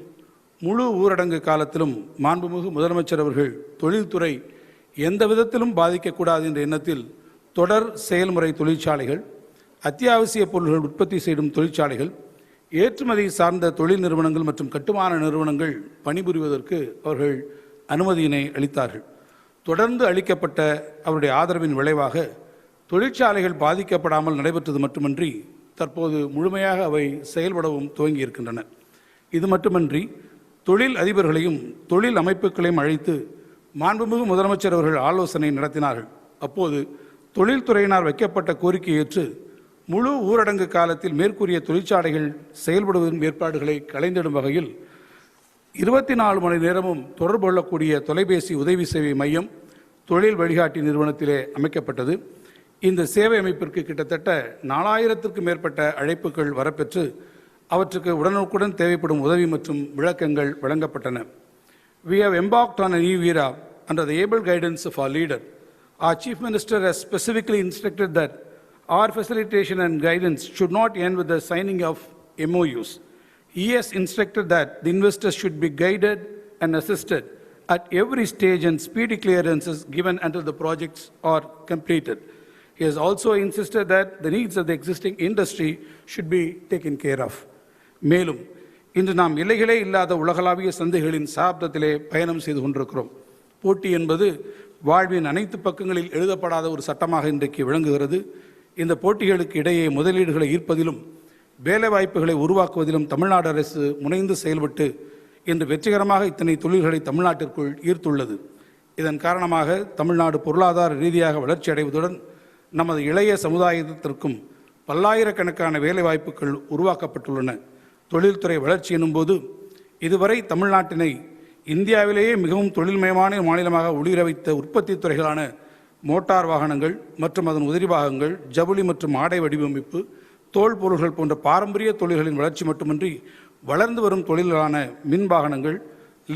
முழு ஊரடங்கு காலத்திலும் மாண்புமிகு முதலமைச்சர் அவர்கள் தொழில்துறை எந்த விதத்திலும் பாதிக்கக்கூடாது என்ற எண்ணத்தில் தொடர் செயல்முறை தொழிற்சாலைகள், அத்தியாவசிய பொருள்கள் உற்பத்தி செய்யும் தொழிற்சாலைகள், ஏற்றுமதி சார்ந்த தொழில் நிறுவனங்கள் மற்றும் கட்டுமான நிறுவனங்கள் பணிபுரிவதற்கு அவர்கள் அனுமதியினை அளித்தார்கள். தொடர்ந்து அளிக்கப்பட்ட அவருடைய ஆதரவின் விளைவாக தொழிற்சாலைகள் பாதிக்கப்படாமல் நடைபெற்றது மட்டுமின்றி தற்போது முழுமையாக அவை செயல்படவும் துவங்கி இருக்கின்றன. இது மட்டுமின்றி தொழில் அதிபர்களையும் தொழில் அமைப்புகளையும் அழைத்து மாண்புமிகு முதலமைச்சர் அவர்கள் ஆலோசனை நடத்தினார்கள். அப்போது தொழில்துறையினர் வைக்கப்பட்ட கோரிக்கையை ஏற்று முழு ஊரடங்கு காலத்தில் மேற்கூறிய தொழிற்சாலைகள் செயல்படுவதன் ஏற்பாடுகளை கலைந்திடும் வகையில் 24 மணி நேரமும் தொடர்பு கொள்ளக்கூடிய தொலைபேசி உதவி சேவை மையம் தொழில் வழிகாட்டி நிறுவனத்திலே அமைக்கப்பட்டது. இந்த சேவை அமைப்பிற்கு கிட்டத்தட்ட 4000க்கும் மேற்பட்ட அழைப்புகள் வரப்பெற்று அவற்றுக்கு உடனுக்குடன் தேவைப்படும் உதவி மற்றும் விளக்கங்கள் வழங்கப்பட்டன. We have embarked on a new era under the able guidance of our leader. Our Chief Minister has specifically instructed that our facilitation and guidance should not end with the signing of MOUs. He has instructed that the investors should be guided and assisted at every stage and speedy clearances given until the projects are completed. He has also insisted that the needs of the existing industry should be taken care of. மேலும் இன்று நாம் எல்லைகளே இல்லாத உலகளாவிய சந்தைகளின் சாப்தத்திலே பயணம் செய்து கொண்டிருக்கிறோம். போட்டி என்பது வாழ்வின் அனைத்து பக்கங்களில் எழுதப்படாத ஒரு சட்டமாக இன்றைக்கு விளங்குகிறது. இந்த போட்டிகளுக்கு இடையே முதலீடுகளை ஈர்ப்பதிலும் வேலைவாய்ப்புகளை உருவாக்குவதிலும் தமிழ்நாடு அரசு முனைந்து செயல்பட்டு இன்று வெற்றிகரமாக இத்தனை தொழில்களை தமிழ்நாட்டிற்குள் ஈர்த்துள்ளது. இதன் காரணமாக தமிழ்நாடு பொருளாதார ரீதியாக வளர்ச்சி அடைவதுடன் நமது இளைய சமுதாயத்திற்கும் பல்லாயிரக்கணக்கான வேலைவாய்ப்புகள் உருவாக்கப்பட்டுள்ளன. தொழில்துறை வளர்ச்சி எனும்போது இதுவரை தமிழ்நாட்டினை இந்தியாவிலேயே மிகவும் தொழில்மயமான மாநிலமாக ஒளிர வைத்த உற்பத்தி துறைகளான மோட்டார் வாகனங்கள் மற்றும் அதன் உதிரி பாகங்கள், ஜவுளி மற்றும் ஆடை வடிவமைப்பு, தோல் பொருள்கள் போன்ற பாரம்பரிய தொழில்களின் வளர்ச்சி மட்டுமின்றி வளர்ந்து வரும் தொழில்களான மின் வாகனங்கள்,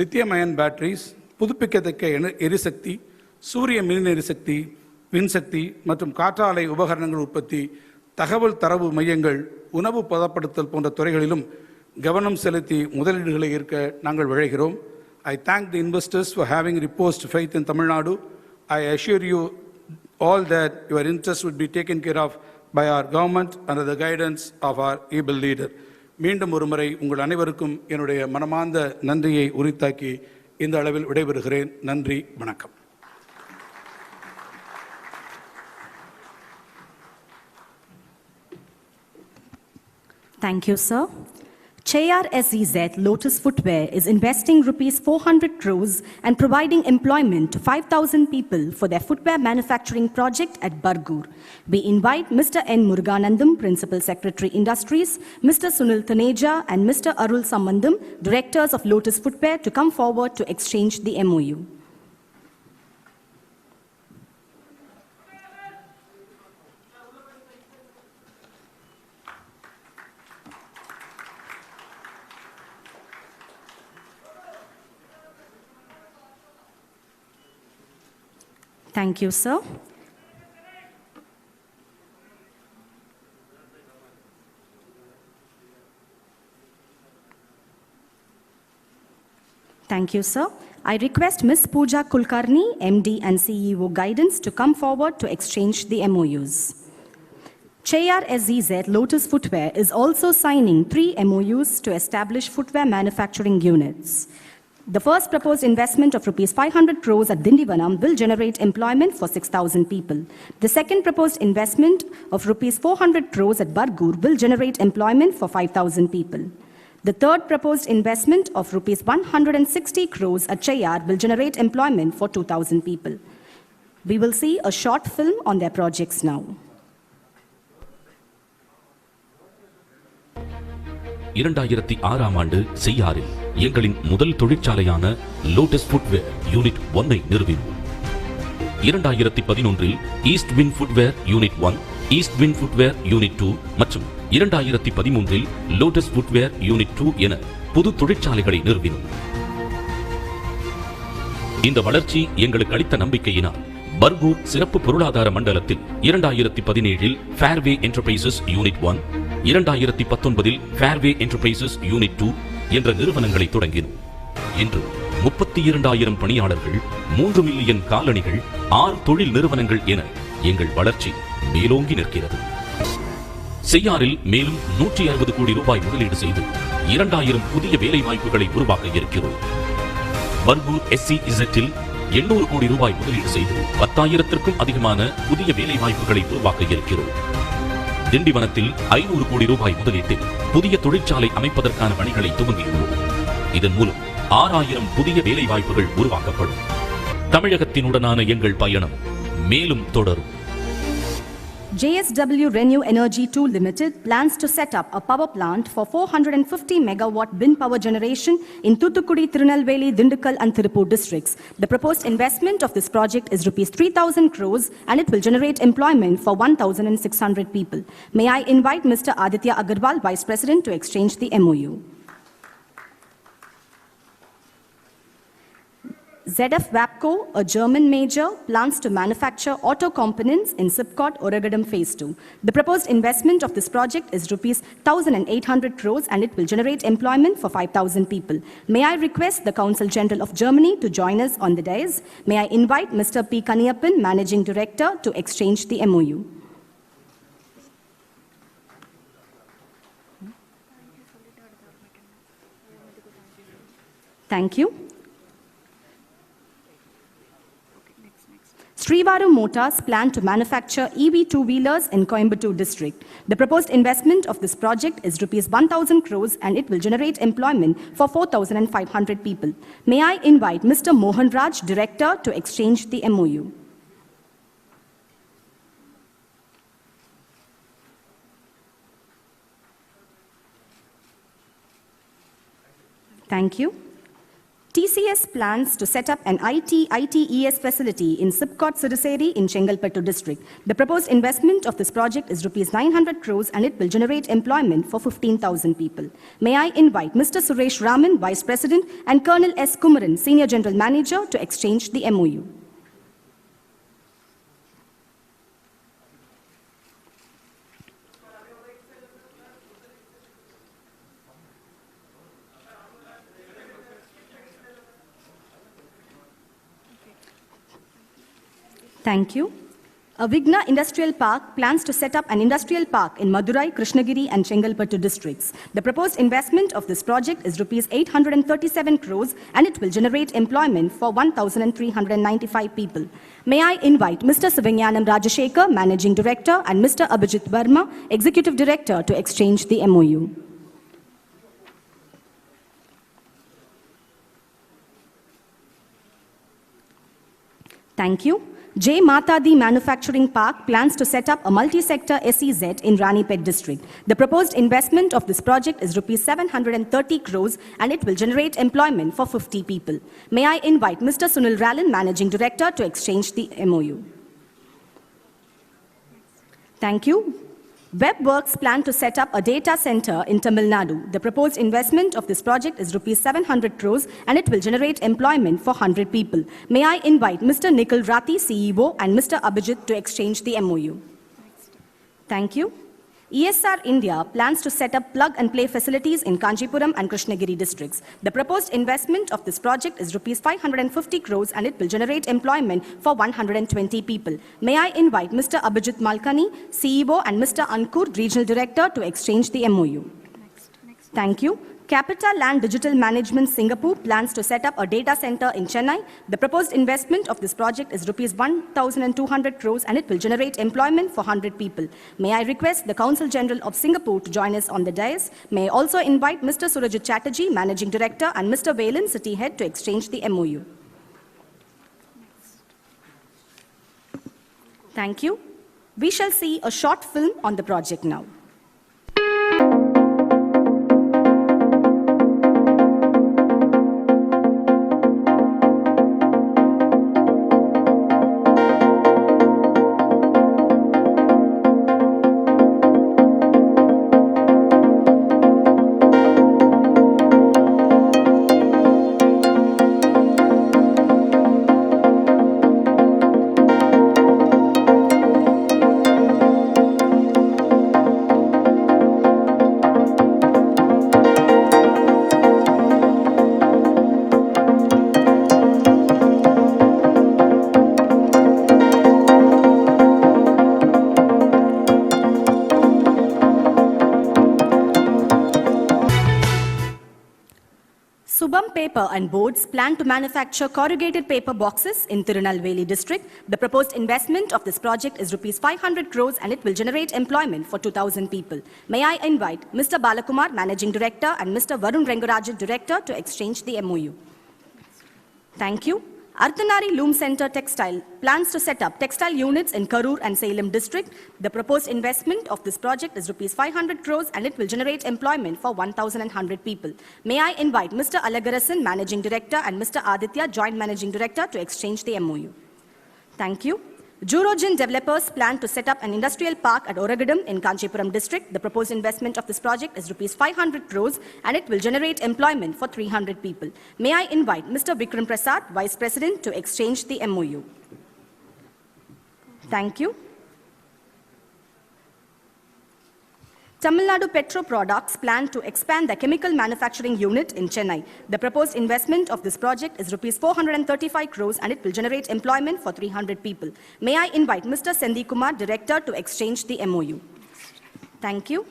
லித்தியம் அயன் பேட்டரிஸ், புதுப்பிக்கத்தக்க எரிசக்தி, சூரிய மின் எரிசக்தி, மின்சக்தி மற்றும் காற்றாலை உபகரணங்கள் உற்பத்தி, தகவல் தரவு மையங்கள், உணவு பதப்படுத்தல் போன்ற துறைகளிலும் கவனம் செலுத்தி முதலீடுகளை ஈர்க்க நாங்கள் விழைகிறோம். I thank the investors for having reposed faith in Tamil Nadu. I assure you all that your interests would be taken care of by our government under the guidance of our able leader. மீண்டும் ஒருமுறை உங்கள் அனைவருக்கும் என்னுடைய மனமார்ந்த நன்றியை உரித்தாக்கி இந்த அளவில் விடைபெறுகிறேன். நன்றி, வணக்கம். Thank you, sir. CHAIR-SEZ Lotus Footwear is investing rupees 400 crores and providing employment to 5,000 people for their footwear manufacturing project at Bargur. We invite Mr. N. Muruganandam, Principal Secretary Industries, Mr. Sunil Taneja and Mr. Arul Sambandam, Directors of Lotus Footwear, to come forward to exchange the MOU. Thank you, sir. Thank you, sir. I request Ms. Pooja Kulkarni, MD and CEO Guidance, to come forward to exchange the MOUs. Cheyar SEZ Lotus Footwear is also signing 3 MOUs to establish footwear manufacturing units. The first proposed investment of Rs 500 crores at Dindivanam will generate employment for 6,000 people. The second proposed investment of Rs 400 crores at Bargur will generate employment for 5,000 people. The third proposed investment of Rs 160 crores at Cheyar will generate employment for 2,000 people. We will see a short film on their projects now. 2006ஆம் ஆண்டு செய்யாறில் எங்களின் முதல் தொழிற்சாலையான லோட்டஸ் ஃபுட்வேர் யூனிட் 1 ஐ நிறுவினோம். 2011இல் east win footwear unit 1, east win footwear unit 2 மற்றும் 2013இல் லோட்டஸ் ஃபுட்வேர் யூனிட் 2 என புது தொழிற்சாலைகளை நிறுவினோம். இந்த வளர்ச்சி எங்களுக்கு அளித்த நம்பிக்கையினால் பர்கூர் சிறப்பு பொருளாதார மண்டலத்தில் 2017இல் ஃபேர்வே என்டர்பிரைசஸ் யூனிட் 1, 2019இல் ஃபேர்வே என்டர்பிரைசஸ் யூனிட் 2 என்ற நிறுவனங்களை தொடங்கினோம். இன்று 32,000 பணியாளர்கள், 3 மில்லியன் காலணிகள், 6 தொழில் நிறுவனங்கள் என எங்கள் வளர்ச்சி மேலோங்கி நிற்கிறது. செய்யாறில் மேலும் 160 கோடி ரூபாய் முதலீடு செய்து 2000 புதிய வேலை வாய்ப்புகளை உருவாக்க இருக்கிறோம். பர்கூர் SEZல் 800 கோடி ரூபாய் முதலீடு செய்து 10,000க்கும் அதிகமான புதிய வேலை வாய்ப்புகளை உருவாக்க இருக்கிறோம். திண்டிவனத்தில் 500 கோடி ரூபாய் முதலீட்டில் புதிய தொழிற்சாலை அமைப்பதற்கான பணிகளை துவங்கியுள்ளோம். இதன் மூலம் 6,000 புதிய வேலை வாய்ப்புகள் உருவாக்கப்படும். தமிழகத்தினுடனான எங்கள் பயணம் மேலும் தொடரும். JSW Renew Energy 2 Limited plans to set up a power plant for 450 megawatt wind power generation in Thuthukudi, Tirunelveli, Dindigul and Tirupur districts. The proposed investment of this project is Rs 3,000 crores and it will generate employment for 1,600 people. May I invite Mr. Aditya Agarwal, Vice President, to exchange the MOU. ZF Wapco, a German major, plans to manufacture auto components in Sipcot, Oragadam Phase 2. The proposed investment of this project is Rs 1,800 crores and it will generate employment for 5,000 people. May I request the Council General of Germany to join us on the dais? May I invite Mr. P. Kaniyappan, Managing Director, to exchange the MOU. Thank you. Srivaru Motors plan to manufacture EV two-wheelers in Coimbatore district. The proposed investment of this project is Rs 1,000 crores and it will generate employment for 4,500 people. May I invite Mr. Mohan Raj, Director, to exchange the MOU. Thank you. TCS plans to set up an ITES facility in Sipcot Siriseri in Chengalpattu district. The proposed investment of this project is Rs 900 crores and it will generate employment for 15,000 people. May I invite Mr. Suresh Raman, Vice President, and Colonel S. Kumaran, Senior General Manager, to exchange the MOU. Thank you. Avigna Industrial Park plans to set up an industrial park in Madurai, Krishnagiri and Chengalpattu districts. The proposed investment of this project is Rs 837 crores and it will generate employment for 1,395 people. May I invite Mr. Sivagyanam Rajashekar, Managing Director, and Mr. Abhijit Verma, Executive Director, to exchange the MOU. Thank you. J. Matadi Manufacturing Park plans to set up a multi-sector SEZ in Ranipet district. The proposed investment of this project is Rs 730 crores and it will generate employment for 50 people. May I invite Mr. Sunil Rallan, Managing Director, to exchange the MOU. Thank you. WebWorks plan to set up a data center in Tamil Nadu. The proposed investment of this project is rupees 700 crores and it will generate employment for 100 people. May I invite Mr. Nikhil Rathi, CEO, and Mr. Abhijit to exchange the MOU. Thank you. ESR India plans to set up plug-and-play facilities in Kanchipuram and Krishnagiri districts. The proposed investment of this project is rupees 550 crores and it will generate employment for 120 people. May I invite Mr. Abhijit Malkani, CEO, and Mr. Ankur, Regional Director, to exchange the MOU. Thank you. Capita Land Digital Management Singapore plans to set up a data center in Chennai. The proposed investment of this project is rupees 1,200 crores and it will generate employment for 100 people. May I request the Consul General of Singapore to join us on the dais. May I also invite Mr. Surajit Chatterjee, Managing Director, and Mr. Valen, City Head, to exchange the MOU. Thank you. We shall see a short film on the project now. Subam Paper and Boards plan to manufacture corrugated paper boxes in Tirunelveli district. The proposed investment of this project is rupees 500 crores and it will generate employment for 2,000 people. May I invite Mr. Balakumar, Managing Director, and Mr. Varun Rengarajan, Director, to exchange the MOU. Thank you. Ardhanari Loom Center Textile plans to set up textile units in Karur and Salem district. The proposed investment of this project is rupees 500 crores and it will generate employment for 1,100 people. May I invite Mr. Alagarasan, Managing Director, and Mr. Aditya, Joint Managing Director, to exchange the MOU. Thank you. Jurogen developers plan to set up an industrial park at Oragadam in Kanchipuram district. The proposed investment of this project is rupees 500 crores and it will generate employment for 300 people. May I invite Mr. Vikram Prasad, Vice President, to exchange the MOU. Thank you. Tamil Nadu Petro Products plan to expand the chemical manufacturing unit in Chennai. The proposed investment of this project is rupees 435 crores and it will generate employment for 300 people. May I invite Mr. Sendi Kumar, Director, to exchange the MOU. Thank you.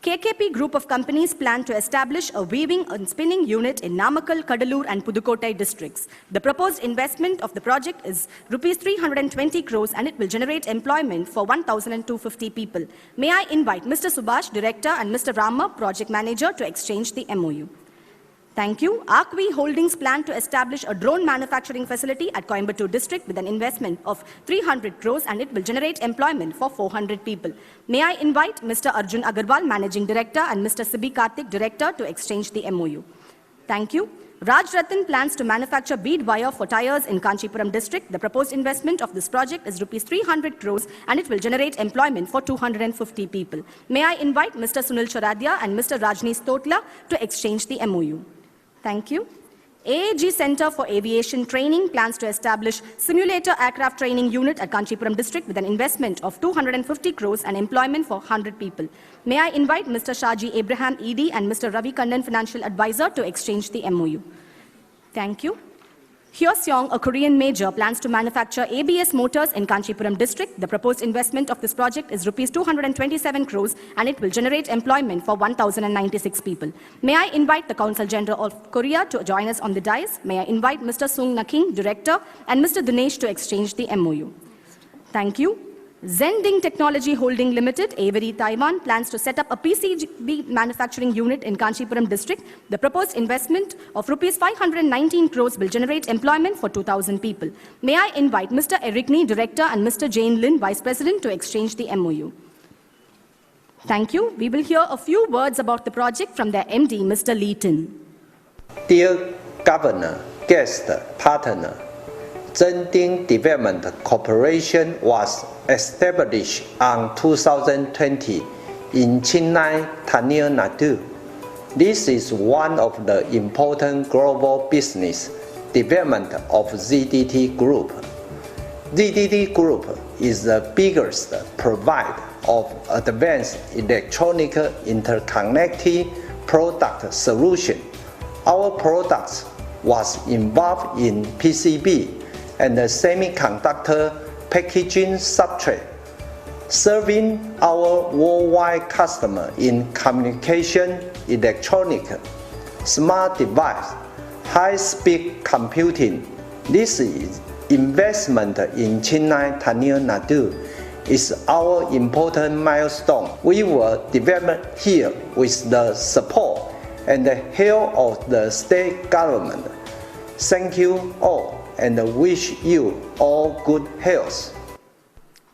KKP Group of Companies plan to establish a weaving and spinning unit in Namakkal, Kadalur, and Pudukkottai districts. The proposed investment of the project is rupees 320 crores and it will generate employment for 1,250 people. May I invite Mr. Subhash, Director, and Mr. Rama, Project Manager, to exchange the MOU. Thank you. Arcvi Holdings plan to establish a drone manufacturing facility at Coimbatore district with an investment of 300 crores and it will generate employment for 400 people. May I invite Mr. Arjun Agarwal, Managing Director, and Mr. Sibi Karthik, Director, to exchange the MOU. Thank you. Raj Ratan plans to manufacture bead wire for tires in Kanchipuram district. The proposed investment of this project is rupees 300 crores and it will generate employment for 250 people. May I invite Mr. Sunil Charadia and Mr. Rajni Stotla to exchange the MOU. Thank you. AAG Center for Aviation Training plans to establish simulator aircraft training unit at Kanchipuram district with an investment of 250 crores and employment for 100 people. May I invite Mr. Shaji Abraham ED and Mr. Ravi Kannan, Financial Advisor, to exchange the MOU. Thank you. Hyoseong, a Korean major, plans to manufacture ABS motors in Kanchipuram district. The proposed investment of this project is rupees 227 crores and it will generate employment for 1,096 people. May I invite the Consul General of Korea to join us on the dais? May I invite Mr. Sung Naking, Director, and Mr. Dinesh to exchange the MOU. Thank you. Zending Technology Holding Limited, Avery, Taiwan, plans to set up a PCB manufacturing unit in Kanchipuram district. The proposed investment of rupees 519 crores will generate employment for 2,000 people. May I invite Mr. Eric Nee, Director, and Mr. Jane Lin, Vice President, to exchange the MOU. Thank you. We will hear a few words about the project from their MD, Mr. Leeton. Dear Governor, guest, partner, Zhending Development Corporation was established in 2020 in Chennai, Tamil Nadu. This is one of the important global business development of ZDT Group. ZDT Group is the biggest provider of advanced electronic interconnected product solution. Our products was involved in PCB and the semiconductor packaging substrate, serving our worldwide customer in communication, electronic, smart device, high-speed computing. This is investment in Chennai, Tamil Nadu is our important milestone. We will develop here with the support and the help of the state government. Thank you all and wish you all good health.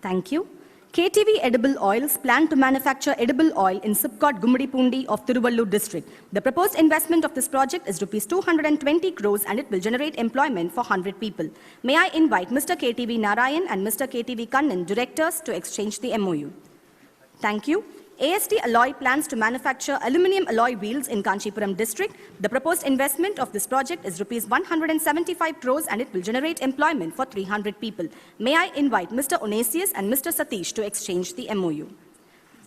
Thank you. KTV Edible Oils plan to manufacture edible oil in Sipcot Gumadipundi of Tiruvallur district. The proposed investment of this project is Rs 220 crores and it will generate employment for 100 people. May I invite Mr. KTV Narayan and Mr. KTV Kannan, directors, to exchange the MOU. Thank you. AST Alloy plans to manufacture aluminium alloy wheels in Kanchipuram district. The proposed investment of this project is Rs 175 crores and it will generate employment for 300 people. May I invite Mr. Onesius and Mr. Satish to exchange the MOU.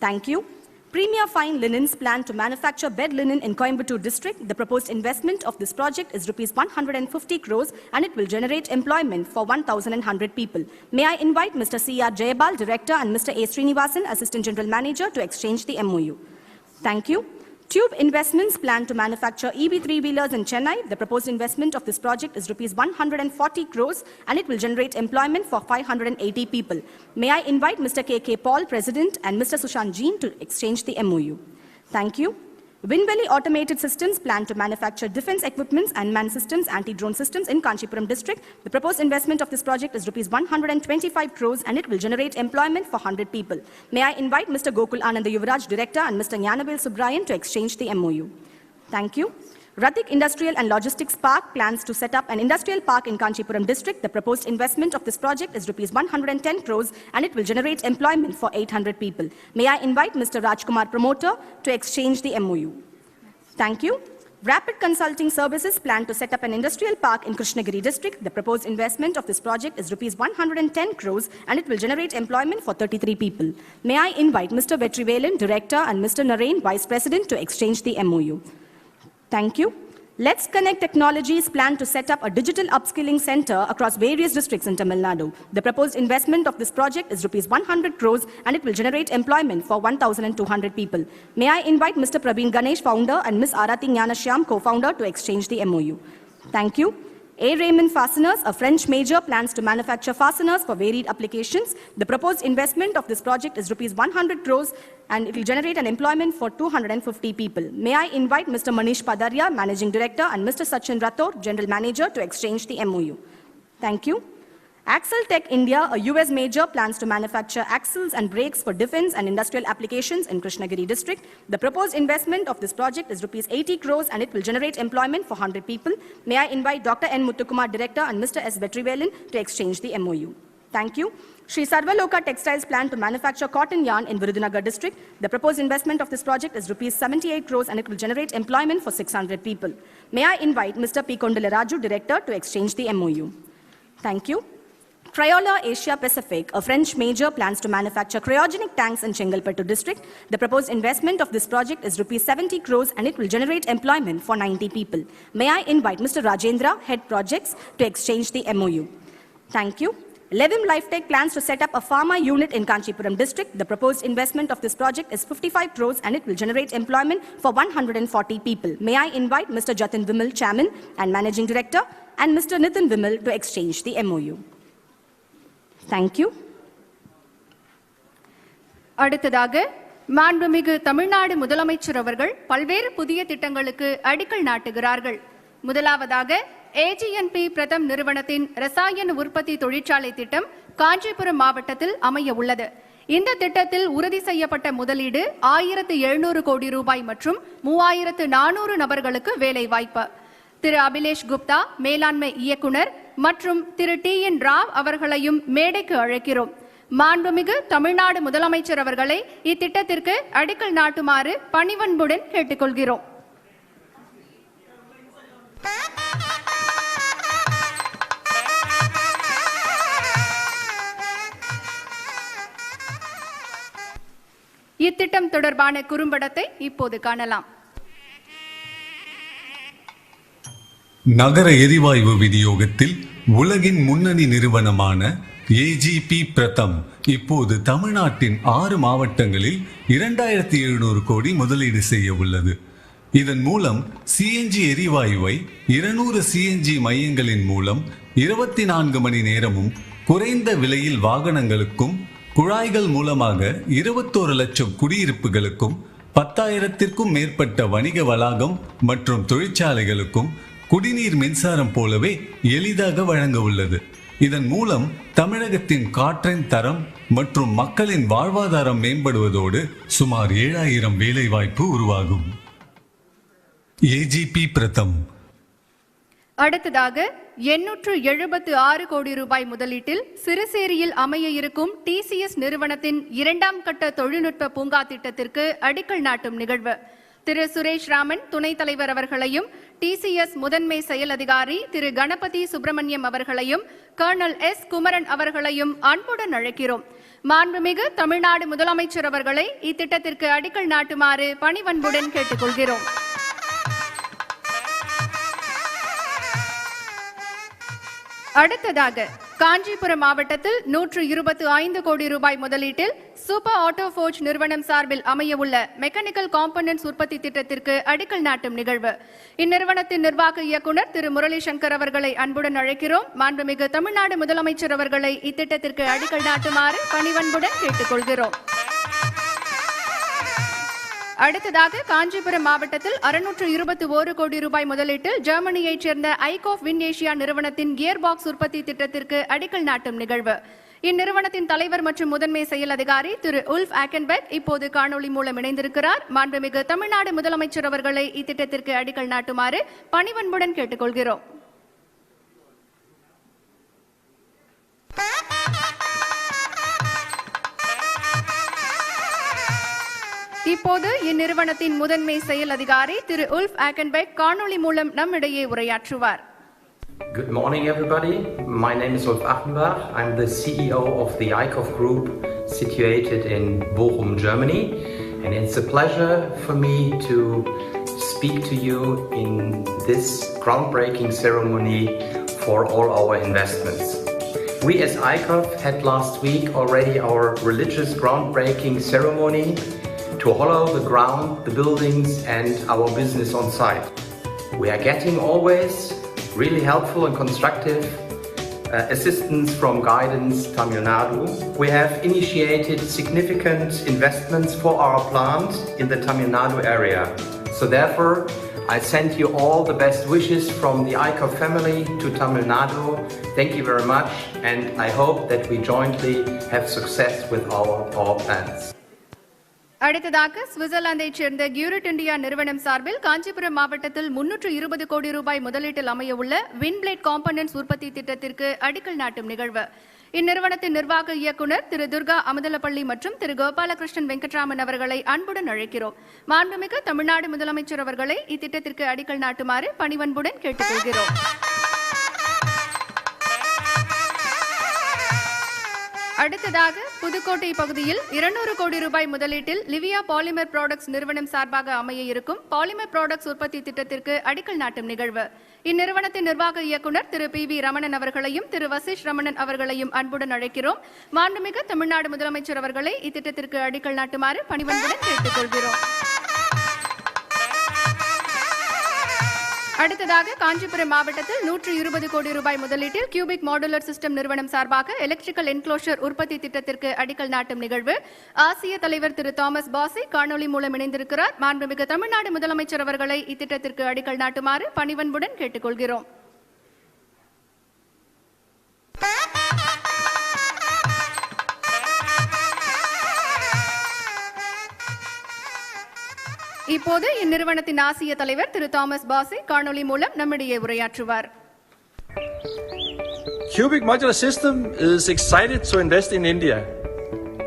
Thank you. Premier Fine Linens plan to manufacture bed linen in Coimbatore district. The proposed investment of this project is Rs 150 crores and it will generate employment for 1,100 people. May I invite Mr. C.R. Jayabal, Director, and Mr. A. Srinivasan, Assistant General Manager, to exchange the MOU. Thank you. Tube Investments plan to manufacture EV three-wheelers in Chennai. The proposed investment of this project is Rs 140 crores and it will generate employment for 580 people. May I invite Mr. K.K. Paul, President, and Mr. Sushant Jean to exchange the MOU. Thank you. Winvalley Automated Systems plan to manufacture defense equipments and man systems, anti-drone systems in Kanchipuram district. The proposed investment of this project is Rs 125 crores and it will generate employment for 100 people. May I invite Mr. Gokul Ananda Yuvraj, Director, and Mr. Gnanavel Subrayan to exchange the MOU. Thank you. Rathik Industrial and Logistics Park plans to set up an industrial park in Kanchipuram district. The proposed investment of this project is Rs 110 crores and it will generate employment for 800 people. May I invite Mr. Rajkumar, Promoter, to exchange the MOU. Thank you. Rapid Consulting Services plan to set up an industrial park in Krishnagiri district. The proposed investment of this project is Rs 110 crores and it will generate employment for 33 people. May I invite Mr. Vetrivelan, Director, and Mr. Narain, Vice President, to exchange the MOU. Thank you. Let's Connect Technologies plan to set up a digital upskilling center across various districts in Tamil Nadu. The proposed investment of this project is Rs 100 crores and it will generate employment for 1,200 people. May I invite Mr. Praveen Ganesh, Founder, and Ms. Arati Jnanashyam, Co-Founder, to exchange the MOU. Thank you. A. Raymond Fasteners, a French major, plans to manufacture fasteners for varied applications. The proposed investment of this project is Rs 100 crores and it will generate an employment for 250 people. May I invite Mr. Manish Padaria, Managing Director, and Mr. Sachin Rathore, General Manager, to exchange the MOU. Thank you. Axle Tech India, a US major, plans to manufacture axles and brakes for defense and industrial applications in Krishnagiri district. The proposed investment of this project is Rs 80 crores and it will generate employment for 100 people. May I invite Dr. N. Muthukumar, Director, and Mr. S. Vetrivelan to exchange the MOU. Thank you. Sri Sarvaloka Textiles plan to manufacture cotton yarn in Virudhunagar district. The proposed investment of this project is Rs 78 crores and it will generate employment for 600 people. May I invite Mr. P. Kondalaraju, Director, to exchange the MOU. Thank you. Cryola Asia Pacific, a French major, plans to manufacture cryogenic tanks in Chengalpattu district. The proposed investment of this project is Rs 70 crores and it will generate employment for 90 people. May I invite Mr. Rajendra, Head Projects, to exchange the MOU. Thank you. Levim Lifetech plans to set up a pharma unit in Kanchipuram district. The proposed investment of this project is 55 crores and it will generate employment for 140 people. May I invite Mr. Jatin Vimal, Chairman and Managing Director, and Mr. Nitin Vimal to exchange the MOU. Thank you. அடுத்ததாக மாண்புமிகு தமிழ்நாடு முதலமைச்சர் அவர்கள் பல்வேறு புதிய திட்டங்களுக்கு அடிக்கல் நாட்டுகிறார்கள். முதலாவதாக AGNP பிரதம் நிறுவனத்தின் ரசாயன உற்பத்தி தொழிற்சாலை திட்டம் காஞ்சிபுரம் மாவட்டத்தில் அமைய உள்ளது. இந்த திட்டத்தில் உறுதி செய்யப்பட்ட முதலீடு 1700 கோடி ரூபாய் மற்றும் 3400 நபர்களுக்கு வேலை வாய்ப்பு. திரு அபிலேஷ் குப்தா, மேலாண்மை இயக்குனர், மற்றும் திரு T.N. ராவ் அவர்களையும் மேடைக்கு அழைக்கிறோம். மாண்புமிகு தமிழ்நாடு முதலமைச்சர் அவர்களை இத்திட்டத்திற்கு அடிக்கல் நாட்டுமாறு பணிவன்புடன் கேட்டுக்கொள்கிறோம். இத்திட்டம் தொடர்பான குறும்படத்தை இப்போது காணலாம். நகர எரிவாயு விநியோகத்தில் உலகின் முன்னணி நிறுவனமான AGP பிரதம் இப்போது தமிழ்நாட்டின் 6 மாவட்டங்களில் 2700 கோடி முதலீடு செய்ய உள்ளது. இதன் மூலம் CNG எரிவாயுவை 200 CNG மையங்களின் மூலம் 24 மணி நேரமும் குறைந்த விலையில் வாகனங்களுக்கும் குழாய்கள் மூலமாக 21 லட்சம் குடியிருப்புகளுக்கும் 10,000த்திற்கும் மேற்பட்ட வணிக வளாகம் மற்றும் தொழிற்சாலைகளுக்கும் குடிநீர் மின்சாரம் போலவே எளிதாக வழங்க உள்ளது. இதன் மூலம் தமிழகத்தின் காற்றின் தரம் மற்றும் மக்களின் வாழ்வாதாரம் மேம்படுவதோடு சுமார் 7,000 வேலைவாய்ப்பு உருவாகும். AGP பிரதம். அடுத்ததாக 876 கோடி ரூபாய் முதலீட்டில் சிறுசேரியில் அமைய இருக்கும் TCS நிறுவனத்தின் 2ஆம் கட்ட தொழில்நுட்ப பூங்கா திட்டத்திற்கு அடிக்கல் நாட்டும் நிகழ்வு. திரு சுரேஷ் ராமன் துணைத் தலைவர் அவர்களையும் TCS முதன்மை செயல் அதிகாரி திரு கணபதி சுப்பிரமணியம் அவர்களையும் கர்னல் S. குமரன் அவர்களையும் அன்புடன் அழைக்கிறோம். மாண்புமிகு தமிழ்நாடு முதலமைச்சர் அவர்களை இத்திட்டத்திற்கு அடிக்கல் நாட்டுமாறு பணிவன்புடன் கேட்டுக்கொள்கிறோம். அடுத்ததாக காஞ்சிபுரம் மாவட்டத்தில் 125 கோடி ரூபாய் முதலீட்டில் சூப்பர் ஆட்டோ ஃபோர்ஜ் நிறுவனம் சார்பில் அமைய உள்ள மெக்கானிக்கல் காம்பனன்ட்ஸ் உற்பத்தி திட்டத்திற்கு அடிக்கல் நாட்டும் நிகழ்வு. இந்நிறுவனத்தின் நிர்வாக இயக்குநர் திரு முரளி சங்கர் அவர்களை அன்புடன் அழைக்கிறோம். மாண்புமிகு தமிழ்நாடு முதலமைச்சர் அவர்களை இத்திட்டத்திற்கு அடிக்கல் நாட்டுமாறு பணிவன்புடன் கேட்டுக்கொள்கிறோம். அடுத்ததாக காஞ்சிபுரம் மாவட்டத்தில் 621 கோடி ரூபாய் முதலீட்டில் ஜெர்மனியைச் சேர்ந்த ஐகாஃப் வின் ஏசியா நிறுவனத்தின் கியர் பாக்ஸ் உற்பத்தி திட்டத்திற்கு அடிக்கல் நாட்டும் நிகழ்வு. இந்நிறுவனத்தின் தலைவர் மற்றும் முதன்மை செயல் அதிகாரி திரு உல்ஃப் ஆக்கன்பெக் இப்போது காணொலி மூலம் இணைந்திருக்கிறார். மாண்புமிகு தமிழ்நாடு முதலமைச்சர் அவர்களை இத்திட்டத்திற்கு அடிக்கல் நாட்டுமாறு பணிவன்புடன் கேட்டுக்கொள்கிறோம். இப்போது இந்நிறுவனத்தின் முதன்மை செயல் அதிகாரி திரு உல்ஃப் ஆக்கன்பெக் காணொலி மூலம் நம்மிடையே உரையாற்றுவார். Good morning everybody. My name is Ulf Achenbach. I'm the CEO of the ICOF Group situated in Bochum, Germany. And it's a pleasure for me to speak to you in this groundbreaking ceremony for all our investments. We as ICOF had last week already our religious groundbreaking ceremony to hollow the ground, the buildings and our business on site. We are getting always really helpful and constructive assistance from Guidance Tamil Nadu. We have initiated significant investments for our plant in the Tamil Nadu area. So therefore, I send you all the best wishes from the ICOF family to Tamil Nadu. Thank you very much and I hope that we jointly have success with our plans. அடுத்ததாக சுவிட்சர்லாந்தைச் சேர்ந்த கியூரிட் இந்தியா நிறுவனம் சார்பில் காஞ்சிபுரம் மாவட்டத்தில் 320 கோடி ரூபாய் முதலீட்டில் அமைய உள்ள வின்பிளேட் காம்பனன்ட்ஸ் உற்பத்தி திட்டத்திற்கு அடிக்கல் நாட்டும் நிகழ்வு. இந்நிறுவனத்தின் நிர்வாக இயக்குநர் திரு துர்கா அமுதலப்பள்ளி மற்றும் திரு கோபாலகிருஷ்ணன் வெங்கட்ராமன் அவர்களை அன்புடன் அழைக்கிறோம். மாண்புமிகு தமிழ்நாடு முதலமைச்சர் அவர்களை இத்திட்டத்திற்கு அடிக்கல் நாட்டுமாறு பணிவன்புடன் கேட்டுக்கொள்கிறோம். அடுத்ததாக புதுக்கோட்டை பகுதியில் 200 கோடி ரூபாய் முதலீட்டில் லிவியா பாலிமர் ப்ராடக்ட்ஸ் நிறுவனம் சார்பாக அமைய இருக்கும் பாலிமர் ப்ராடக்ட்ஸ் உற்பத்தி திட்டத்திற்கு அடிக்கல் நாட்டும் நிகழ்வு. இந்நிறுவனத்தின் நிர்வாக இயக்குநர் திரு PV ரமணன் அவர்களையும் திரு வசிஷ் ரமணன் அவர்களையும் அன்புடன் அழைக்கிறோம். மாண்புமிகு தமிழ்நாடு முதலமைச்சர் அவர்களை இத்திட்டத்திற்கு அடிக்கல் நாட்டுமாறு பணிவன்புடன் கேட்டுக்கொள்கிறோம். அடுத்ததாக காஞ்சிபுரம் மாவட்டத்தில் 120 கோடி ரூபாய் முதலீட்டில் கியூபிக் மாடுலர் சிஸ்டம் நிறுவனம் சார்பாக எலக்ட்ரிக்கல் என்க்ளோஷர் உற்பத்தி திட்டத்திற்கு அடிக்கல் நாட்டும் நிகழ்வு. ஆசிய தலைவர் திரு தாமஸ் பாசி காணொலி மூலம் இணைந்திருக்கிறார். மாண்புமிகு தமிழ்நாடு முதலமைச்சர் அவர்களை இத்திட்டத்திற்கு அடிக்கல் நாட்டுமாறு பணிவன்புடன் கேட்டுக்கொள்கிறோம். இப்போது இந்நிறுவனத்தின் ஆசிய தலைவர் திரு தாமஸ் பாசி காணொலி மூலம் நம்மிடையே உரையாற்றுவார். Cubic Modular System is excited to invest in India.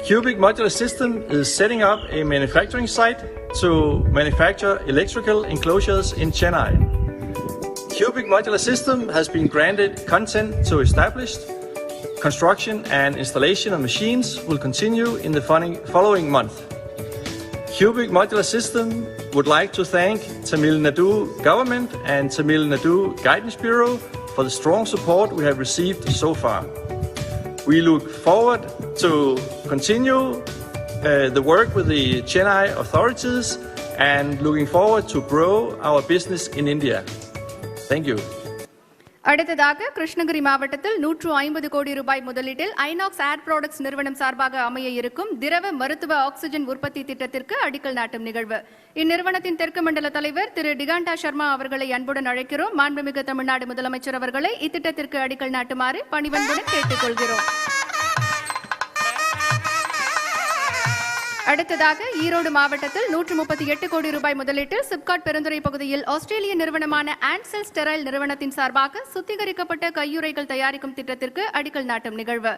Cubic Modular System is setting up a manufacturing site to manufacture electrical enclosures in Chennai. Cubic Modular System has been granted consent to establish. Construction and installation of machines will continue in the following month. Cubic Modular System would like to thank Tamil Nadu government and Tamil Nadu Guidance Bureau for the strong support we have received so far. We look forward to continue the work with the Chennai authorities and looking forward to grow our business in India. Thank you. அடுத்ததாக கிருஷ்ணகிரி மாவட்டத்தில் 150 கோடி ரூபாய் முதலீட்டில் ஐநாக்ஸ் ஏர் ப்ராடக்ட்ஸ் நிறுவனம் சார்பாக அமைய இருக்கும் திரவ மருத்துவ ஆக்சிஜன் உற்பத்தி திட்டத்திற்கு அடிக்கல் நாட்டும் நிகழ்வு. இந்நிறுவனத்தின் தெற்கு மண்டல தலைவர் திரு டிகாண்டா சர்மா அவர்களை அன்புடன் அழைக்கிறோம். மாண்புமிகு தமிழ்நாடு முதலமைச்சர் அவர்களை இத்திட்டத்திற்கு அடிக்கல் நாட்டுமாறு பணிவன்புடன் கேட்டுக்கொள்கிறோம். அடுத்ததாக ஈரோடு மாவட்டத்தில் 138 கோடி ரூபாய் முதலீட்டில் சிப்காட் பெருந்துறை பகுதியில் ஆஸ்திரேலிய நிறுவனமான ஆன்செல் ஸ்டெரைல் நிறுவனத்தின் சார்பாக சுத்திகரிக்கப்பட்ட கையுறைகள் தயாரிக்கும் திட்டத்திற்கு அடிக்கல் நாட்டும் நிகழ்வு.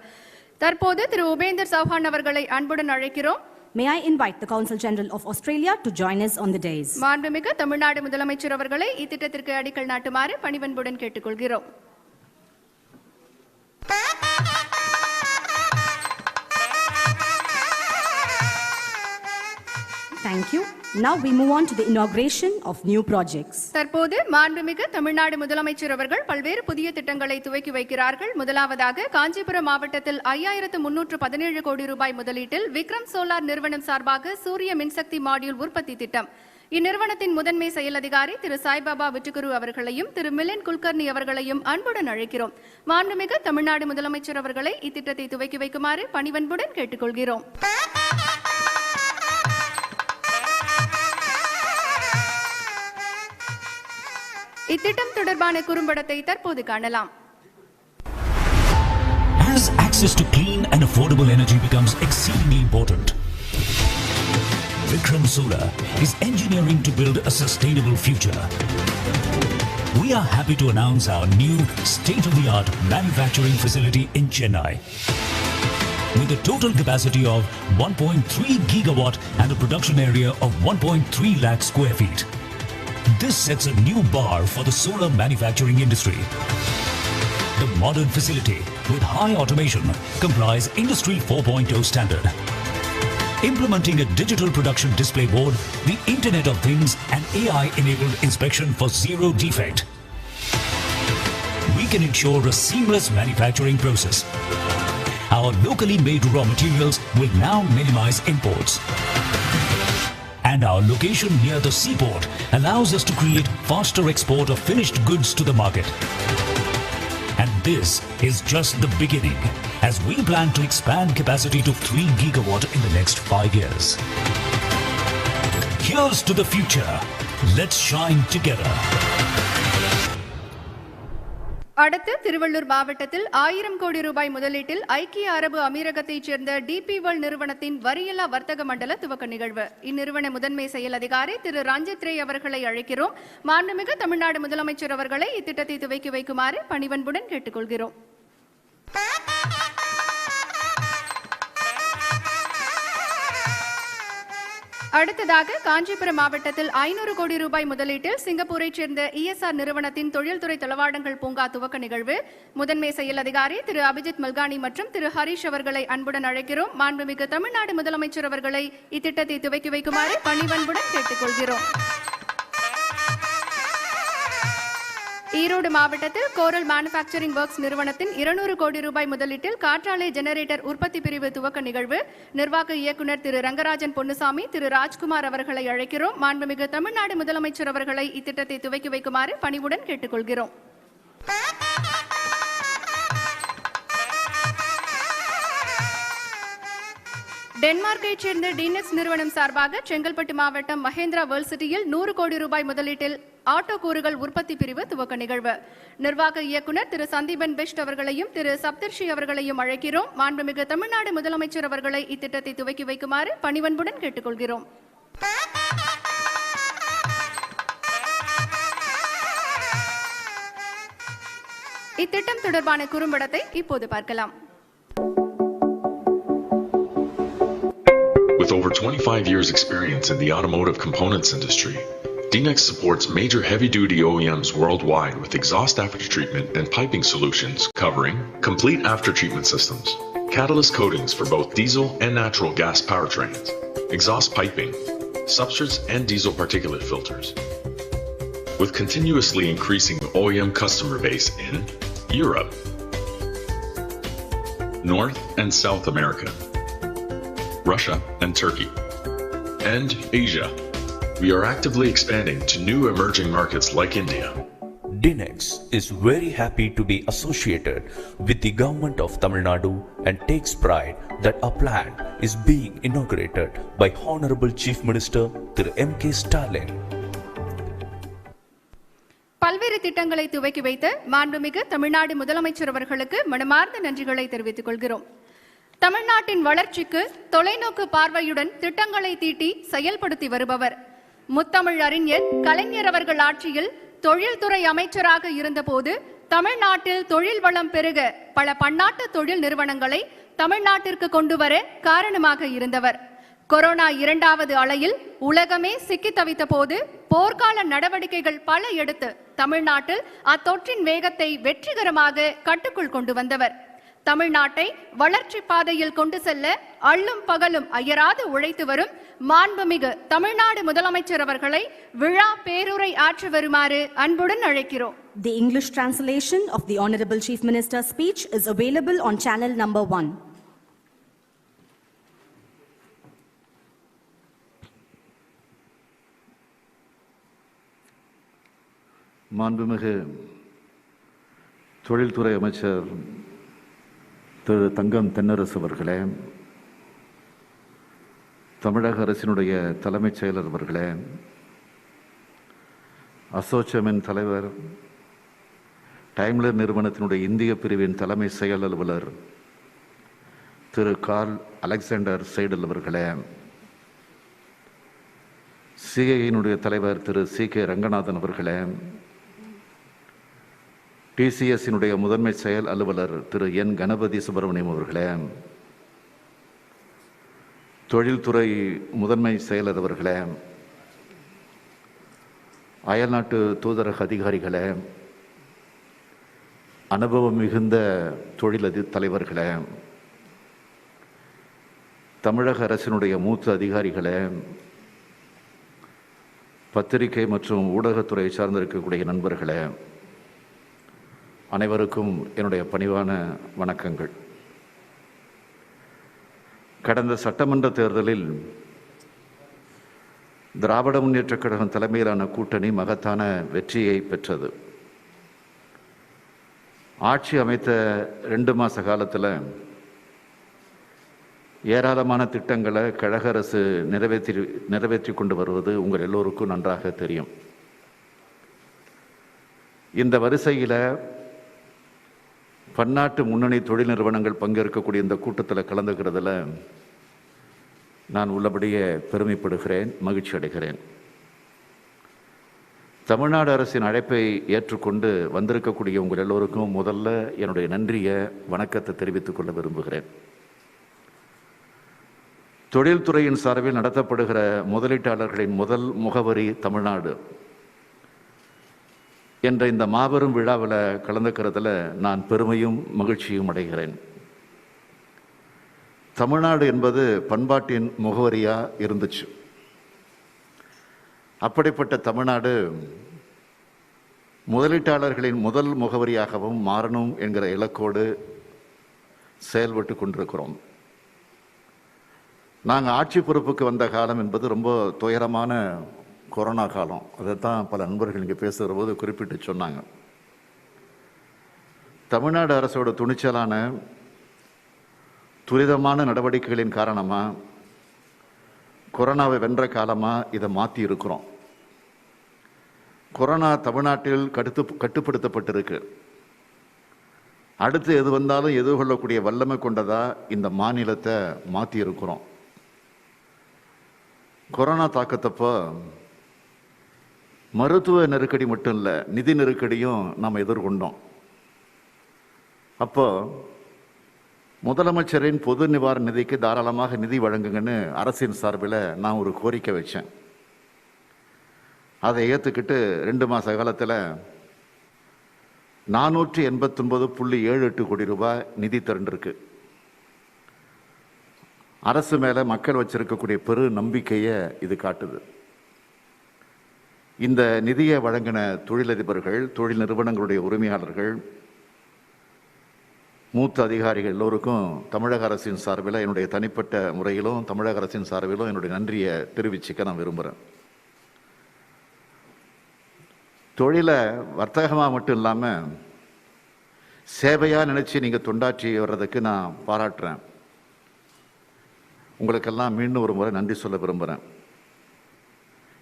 தற்போது திரு உபேந்தர் சௌஹான் அவர்களை அன்புடன் அழைக்கிறோம். May I invite the Consul General of Australia to join us on the dais. மாண்புமிகு தமிழ்நாடு முதலமைச்சர் அவர்களை இத்திட்டத்திற்கு அடிக்கல் நாட்டுமாறு பணிவன்புடன் கேட்டுக்கொள்கிறோம். Thank you. Now we move on to the inauguration of new projects. தற்போது மாண்புமிகு தமிழ்நாடு முதலமைச்சர் அவர்கள் பல்வேறு புதிய திட்டங்களை துவக்கி வைக்கிறார்கள். முதலாவதாக காஞ்சிபுரம் மாவட்டத்தில் 5317 கோடி ரூபாய் முதலீட்டில் விக்ரம் சோலார் நிறுவனம் சார்பாக சூரிய மின்சக்தி மாடியூல் உற்பத்தி திட்டம். இந்நிறுவனத்தின் முதன்மை செயல் அதிகாரி திரு சாய்பாபா விட்டுகுரு அவர்களையும் திரு மிலன் குல்கர்னி அவர்களையும் அன்புடன் அழைக்கிறோம். மாண்புமிகு தமிழ்நாடு முதலமைச்சர் அவர்களை இத்திட்டத்தை துவக்கி வைக்குமாறு பணிவன்புடன் கேட்டுக்கொள்கிறோம். இத்திட்டம் தொடர்பான குறும்படத்தை தற்போது காணலாம். As access to clean and affordable energy becomes exceedingly important, Vikram Solar is engineering to build a sustainable future. We are happy to announce our new state-of-the-art manufacturing facility in Chennai. With a total capacity of 1.3 gigawatt and a production area of 1.3 lakh square feet. This sets a new bar for the solar manufacturing industry. The modern facility with high automation complies Industry 4.0 standard. Implementing a digital production display board, the Internet of Things and AI-enabled inspection for zero defect. We can ensure a seamless manufacturing process. Our locally made raw materials will now minimize imports. And our location near the seaport allows us to create faster export of finished goods to the market. And this is just the beginning, as we plan to expand capacity to 3 gigawatt in the next 5 years. Here's to the future. Let's shine together. அடுத்து திருவள்ளூர் மாவட்டத்தில் 1000 கோடி ரூபாய் முதலீட்டில் ஐக்கிய அரபு அமீரகத்தைச் சேர்ந்த டிபி வேர்ல்ட் நிறுவனத்தின் வரியில்லா வர்த்தக மண்டல துவக்க நிகழ்வு. இந்நிறுவன முதன்மை செயல் அதிகாரி திரு ரஞ்சித் ரே அவர்களை அழைக்கிறோம். மாண்புமிகு தமிழ்நாடு முதலமைச்சர் அவர்களை இத்திட்டத்தை துவக்கி வைக்குமாறு பணிவன்புடன் கேட்டுக்கொள்கிறோம். அடுத்ததாக காஞ்சிபுரம் மாவட்டத்தில் 500 கோடி ரூபாய் முதலீட்டில் சிங்கப்பூரைச் சேர்ந்த இஎஸ்ஆர் நிறுவனத்தின் தொழில்துறை தளவாடங்கள் பூங்கா துவக்க நிகழ்வு. முதன்மை செயல் அதிகாரி திரு அபிஜித் மல்கானி மற்றும் திரு ஹரிஷ் அவர்களை அன்புடன் அழைக்கிறோம். மாண்புமிகு தமிழ்நாடு முதலமைச்சர் அவர்களை இத்திட்டத்தை துவக்கி வைக்குமாறு பணிவன்புடன் கேட்டுக்கொள்கிறோம். ஈரோடு மாவட்டத்தில் கோரல் மேனுஃபேக்சரிங் ஒர்க்ஸ் நிறுவனத்தின் 200 கோடி ரூபாய் முதலீட்டில் காற்றாலை ஜெனரேட்டர் உற்பத்தி பிரிவு துவக்க நிகழ்வு. நிர்வாக இயக்குநர் திரு ரங்கராஜன் பொன்னுசாமி, திரு ராஜ்குமார் அவர்களை அழைக்கிறோம். மாண்புமிகு தமிழ்நாடு முதலமைச்சர் அவர்களை இத்திட்டத்தை துவக்கி வைக்குமாறு பணிவுடன் கேட்டுக்கொள்கிறோம். டென்மார்க்கைச் சேர்ந்த டினெக்ஸ் நிறுவனம் சார்பாக செங்கல்பட்டு மாவட்டம் மகேந்திரா வேர்ல்ட் சிட்டியில் 100 கோடி ரூபாய் முதலீட்டில் ஆட்டோ கூறுகள் உற்பத்தி பிரிவு துவக்க நிகழ்வு. நிர்வாக இயக்குநர் திரு சந்தீபன் பெஸ்ட் அவர்களையும் திரு சப்தர்ஷி அவர்களையும் அழைக்கிறோம். மாண்புமிகு தமிழ்நாடு முதலமைச்சர் அவர்களை இத்திட்டத்தை துவக்கி வைக்குமாறு பணிவன்புடன் கேட்டுக்கொள்கிறோம். இத்திட்டம் தொடர்பான குறும்படத்தை இப்போது பார்க்கலாம். With over 25 years experience in the automotive components industry, DNEX supports major heavy-duty OEMs worldwide with exhaust aftertreatment and piping solutions covering complete aftertreatment systems, catalyst coatings for both diesel and natural gas powertrains, exhaust piping, substrates and diesel particulate filters. With continuously increasing OEM customer base in Europe, North and South America, Russia and Turkey, and Asia, we are actively expanding to new emerging markets like India. DNEX is very happy to be associated with the government of Tamil Nadu and takes pride that our plant is being inaugurated by Honorable Chief Minister Thiru M.K. Stalin. பல்வேறு திட்டங்களை துவக்கி வைத்த மாண்புமிகு தமிழ்நாடு முதலமைச்சர் அவர்களுக்கு மனமார்ந்த நன்றிகளை தெரிவித்துக் கொள்கிறோம். தமிழ்நாட்டின் வளர்ச்சிக்கு தொலைநோக்கு பார்வையுடன் திட்டங்களை தீட்டி செயல்படுத்தி வருபவர். முத்தமிழ் அறிஞர் கலைஞர் அவர்கள் ஆட்சியில் தொழில்துறை அமைச்சராக இருந்தபோது தமிழ்நாட்டில் தொழில் வளம் பெருக பல பன்னாட்டு தொழில் நிறுவனங்களை தமிழ்நாட்டிற்கு கொண்டு வர காரணமாக இருந்தவர். கொரோனா இரண்டாவது அலையில் உலகமே சிக்கி தவித்த போது போர்க்கால நடவடிக்கைகள் பல எடுத்து தமிழ்நாட்டில் அத்தொற்றின் வேகத்தை வெற்றிகரமாக கட்டுக்குள் கொண்டு வந்தவர். தமிழ்நாட்டை வளர்ச்சி பாதையில் கொண்டு செல்ல அள்ளும் பகலும் அயராது உழைத்து வரும் மாண்புமிகு தமிழ்நாடு முதலமைச்சர் அவர்களை விழா பேருரை ஆற்றி வருமாறு அன்புடன் அழைக்கிறோம். The English translation of the Honorable Chief Minister's speech is available on channel number 1. மாண்புமிகு தொழில்துறை அமைச்சர் திரு தங்கம் தென்னரசு அவர்களே, தமிழக அரசினுடைய தலைமைச் செயலர் அவர்களே, அசோச்சமின் தலைவர், டைம்லர் நிறுவனத்தினுடைய இந்திய பிரிவின் தலைமை செயல் அலுவலர் திரு கார்ல் அலெக்சாண்டர் சைடல் அவர்களே, சிஐயினுடைய தலைவர் திரு சி கே ரங்கநாதன் அவர்களே, டிசிஎஸ்ஸினுடைய முதன்மை செயல் அலுவலர் திரு என் கணபதி சுப்பிரமணியம் அவர்களே, தொழில்துறை முதன்மை செயலர் அவர்களே, அயல்நாட்டு தூதரக அதிகாரிகளே, அனுபவம் மிகுந்த தொழில் தலைவர்களே, தமிழக அரசினுடைய மூத்த அதிகாரிகளே, பத்திரிகை மற்றும் ஊடகத்துறை சார்ந்திருக்கக்கூடிய நண்பர்களே, அனைவருக்கும் என்னுடைய பணிவான வணக்கங்கள். கடந்த சட்டமன்ற தேர்தலில் திராவிட முன்னேற்றக் கழகம் தலைமையிலான கூட்டணி மகத்தான வெற்றியை பெற்றது. ஆட்சி அமைத்த 2 மாத காலத்தில் ஏராளமான திட்டங்களை கழக அரசு நிறைவேற்றி கொண்டு வருவது உங்கள் எல்லோருக்கும் நன்றாக தெரியும். இந்த வரிசையில் பன்னாட்டு முன்னணி தொழில் நிறுவனங்கள் பங்கேற்கக்கூடிய இந்த கூட்டத்தில் கலந்துக்கிறதுல நான் உள்ளபடியே பெருமைப்படுகிறேன், மகிழ்ச்சி அடைகிறேன். தமிழ்நாடு அரசின் அழைப்பை ஏற்றுக்கொண்டு வந்திருக்கக்கூடிய உங்கள் எல்லோருக்கும் முதல்ல என்னுடைய நன்றியை, வணக்கத்தை தெரிவித்துக் கொள்ள விரும்புகிறேன். தொழில்துறையின் சார்பில் நடத்தப்படுகிற முதலீட்டாளர்களின் முதல் முகவரி தமிழ்நாடு என்ற இந்த மாபெரும் விழாவில் கலந்துக்கிறதுல நான் பெருமையும் மகிழ்ச்சியும் அடைகிறேன். தமிழ்நாடு என்பது பண்பாட்டின் முகவரியாக இருந்துச்சு. அப்படிப்பட்ட தமிழ்நாடு முதலீட்டாளர்களின் முதல் முகவரியாகவும் மாறணும் என்கிற இலக்கோடு செயல்பட்டு கொண்டிருக்கிறோம். நாங்கள் ஆட்சி பொறுப்புக்கு வந்த காலம் என்பது ரொம்ப துயரமான கொரோனா காலம். அதைத்தான் பல நண்பர்கள் இங்கே பேசுகிற போது குறிப்பிட்டு சொன்னாங்க. தமிழ்நாடு அரசோட துணிச்சலான துரிதமான நடவடிக்கைகளின் காரணமாக கொரோனாவை வென்ற காலமாக இதை மாற்றி இருக்கிறோம். கொரோனா தமிழ்நாட்டில் கட்டுப்படுத்தப்பட்டிருக்கு. அடுத்து எது வந்தாலும் எதிர்கொள்ளக்கூடிய வல்லமை கொண்டதா இந்த மாநிலத்தை மாற்றி இருக்கிறோம். கொரோனா தாக்கத்தப்போ மருத்துவ நெருக்கடி மட்டும் இல்லை, நிதி நெருக்கடியும் நாம் எதிர்கொண்டோம். அப்போ முதலமைச்சரின் பொது நிவாரண நிதிக்கு தாராளமாக நிதி வழங்குங்கன்னு அரசின் சார்பில் நான் ஒரு கோரிக்கை வச்சேன். அதை ஏற்றுக்கிட்டு 2 மாத காலத்தில் 489.78 கோடி ரூபாய் நிதி திரண்டிருக்கு. அரசு மேலே மக்கள் வச்சிருக்கக்கூடிய பெரு நம்பிக்கையை இது காட்டுது. இந்த நிதியை வழங்கின தொழிலதிபர்கள், தொழில் நிறுவனங்களுடைய உரிமையாளர்கள், மூத்த அதிகாரிகள் எல்லோருக்கும் தமிழக அரசின் சார்பில் என்னுடைய தனிப்பட்ட முறையிலும் தமிழக அரசின் சார்பிலும் என்னுடைய நன்றியை தெரிவிச்சுக்க நான் விரும்புகிறேன். தொழிலை வர்த்தகமாக மட்டும் இல்லாமல் சேவையாக நினச்சி நீங்கள் தொண்டாற்றி வர்றதுக்கு நான் பாராட்டுறேன். உங்களுக்கெல்லாம் மீண்டும் ஒரு முறை நன்றி சொல்ல விரும்புகிறேன்.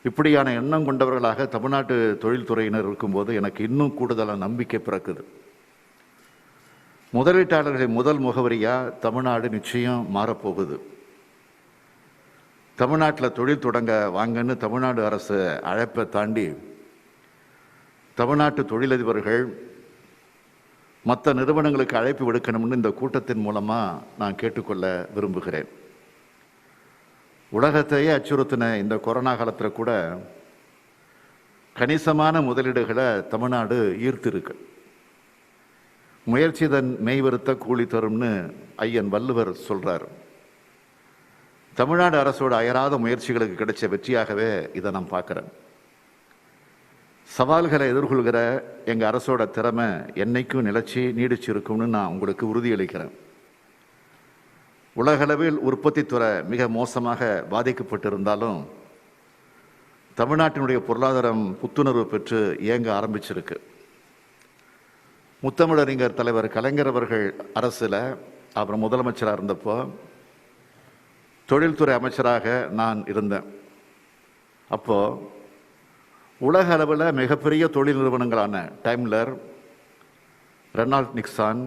இப்படியான எண்ணம் கொண்டவர்களாக தமிழ்நாட்டு தொழில்துறையினர் இருக்கும்போது எனக்கு இன்னும் கூடுதலான நம்பிக்கை பிறக்குது. முதலீட்டாளர்களின் முதல் முகவரியாக தமிழ்நாடு நிச்சயம் மாறப்போகுது. தமிழ்நாட்டில் தொழில் தொடங்க வாங்கன்னு தமிழ்நாடு அரசு அழைப்பை தாண்டி தமிழ்நாட்டு தொழிலதிபர்கள் மற்ற நிறுவனங்களுக்கு அழைப்பு விடுக்கணும்னு இந்த கூட்டத்தின் மூலமாக நான் கேட்டுக்கொள்ள விரும்புகிறேன். உலகத்தையே அச்சுறுத்தின இந்த கொரோனா காலத்தில் கூட கணிசமான முதலீடுகளை தமிழ்நாடு ஈர்த்திருக்கு. முயற்சி தன் மெய்வருத்த கூலி தரும்னு ஐயன் வள்ளுவர் சொல்றார். தமிழ்நாடு அரசோட அயராத முயற்சிகளுக்கு கிடைச்ச வெற்றியாகவே இதை நான் பார்க்குறேன். சவால்களை எதிர்கொள்கிற எங்கள் அரசோட திறமை என்னைக்கும் நிலைச்சி நீடிச்சு இருக்கும்னு நான் உங்களுக்கு உறுதியளிக்கிறேன். உலகளவில் உற்பத்தி துறை மிக மோசமாக பாதிக்கப்பட்டிருந்தாலும் தமிழ்நாட்டினுடைய பொருளாதாரம் புத்துணர்வு பெற்று இயங்க ஆரம்பிச்சிருக்கு. முத்தமிழறிஞர் தலைவர் கலைஞர் அவர்கள் அரசில் அப்புறம் முதலமைச்சராக இருந்தப்போ தொழில்துறை அமைச்சராக நான் இருந்தேன். அப்போது உலக அளவில் மிகப்பெரிய தொழில் நிறுவனங்களான Daimler, Renault Nissan,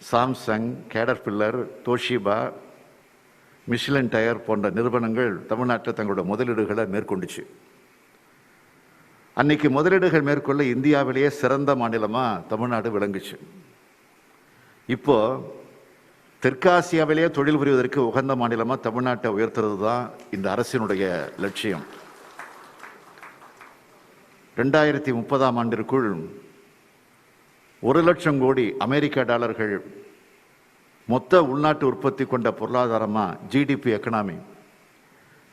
Samsung, Caterpillar, Toshiba, Michelin tyre போன்ற நிறுவனங்கள் தமிழ்நாட்டில் தங்களோட முதலீடுகளை மேற்கொண்டுச்சு. அன்னைக்கு முதலீடுகள் மேற்கொள்ள இந்தியாவிலேயே சிறந்த மாநிலமாக தமிழ்நாடு விளங்குச்சு. இப்போ தெற்காசியாவிலேயே தொழில் புரிவதற்கு உகந்த மாநிலமாக தமிழ்நாட்டை உயர்த்துறது தான் இந்த அரசினுடைய லட்சியம். 2030ஆம் ஆண்டிற்குள் 1 லட்சம் கோடி அமெரிக்க டாலர்கள் மொத்த உள்நாட்டு உற்பத்தி கொண்ட பொருளாதாரமாக ஜிடிபி எக்கனாமி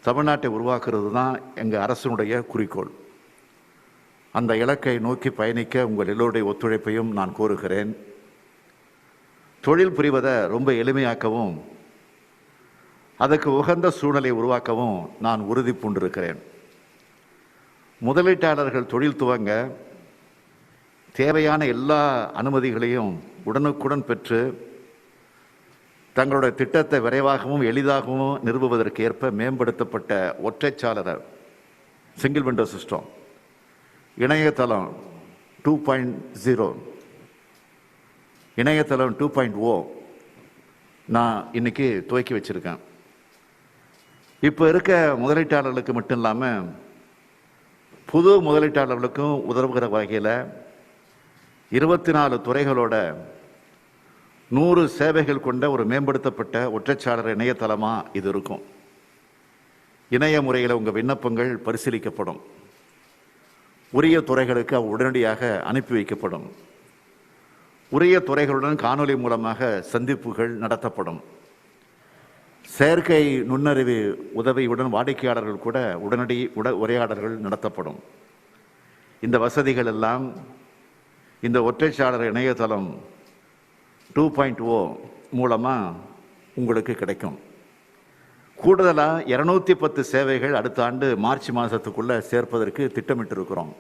தமிழ்நாட்டை உருவாக்குறது தான் எங்கள் அரசினுடைய குறிக்கோள். அந்த இலக்கை நோக்கி பயணிக்க உங்கள் எல்லோருடைய ஒத்துழைப்பையும் நான் கோருகிறேன். தொழில் புரிவதை ரொம்ப எளிமையாக்கவும் அதுக்கு உகந்த சூழ்நிலை உருவாக்கவும் நான் உறுதி பூண்டிருக்கிறேன். முதலீட்டாளர்கள் தொழில் துவங்க தேவையான எல்லா அனுமதிகளையும் உடனுக்குடன் பெற்று தங்களுடைய திட்டத்தை விரைவாகவும் எளிதாகவும் நிறுவுவதற்கு ஏற்ப மேம்படுத்தப்பட்ட ஒற்றைச்சாளர சிங்கிள் விண்டோ சிஸ்டம், இணையதளம் 2.0, இணையதளம் 2.0 நான் இன்னைக்கு துவக்கி வச்சிருக்கேன். இப்போ இருக்க முதலீட்டாளர்களுக்கு மட்டும் இல்லாமல் புது முதலீட்டாளர்களுக்கும் உதவுகிற வகையில் 24 துறைகளோட 100 சேவைகள் கொண்ட ஒரு மேம்படுத்தப்பட்ட ஒற்றைச்சாளர் இணையதளமாக இது இருக்கும். இணைய முறையில் உங்கள் விண்ணப்பங்கள் பரிசீலிக்கப்படும். உரிய துறைகளுக்கு உடனடியாக அனுப்பி வைக்கப்படும். உரிய துறைகளுடன் காணொலி மூலமாக சந்திப்புகள் நடத்தப்படும். செயற்கை நுண்ணறிவு உதவியுடன் வாடிக்கையாளர்கள் கூட உடனடி உரையாடல்கள் நடத்தப்படும். இந்த வசதிகள் எல்லாம் இந்த ஒற்றைச்சாளர் இணையதளம் 2.0 மூலமாக உங்களுக்கு கிடைக்கும். கூடுதலாக 210 சேவைகள் அடுத்த ஆண்டு மார்ச் மாதத்துக்குள்ளே சேர்ப்பதற்கு திட்டமிட்டிருக்கிறோம்.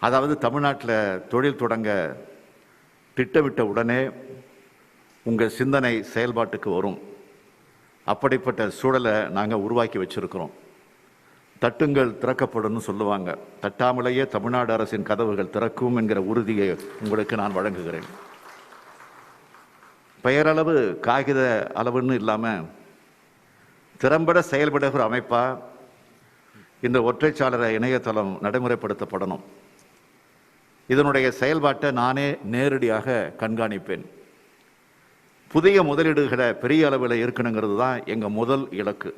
அதாவது தமிழ்நாட்டில் தொழில் தொடங்க திட்டமிட்ட உடனே உங்கள் சிந்தனை செயல்பாட்டுக்கு வரும். அப்படிப்பட்ட சூழலை நாங்கள் உருவாக்கி வச்சிருக்கிறோம். தட்டுங்கள் திறக்கப்படும் சொல்லுவாங்க. தட்டாமலேயே தமிழ்நாடு அரசின் கதவுகள் திறக்கும் என்கிற உறுதியை உங்களுக்கு நான் வழங்குகிறேன். பெயரளவு காகித அளவுன்னு இல்லாமல் திறம்பட செயல்படுகிற அமைப்பாக இந்த ஒற்றைச்சாளர இணையதளம் நடைமுறைப்படுத்தப்படணும். இதனுடைய செயல்பாட்டை நானே நேரடியாக கண்காணிப்பேன். புதிய முதலீடுகளை பெரிய அளவில் இருக்கணுங்கிறது தான் எங்கள் முதல் இலக்கு.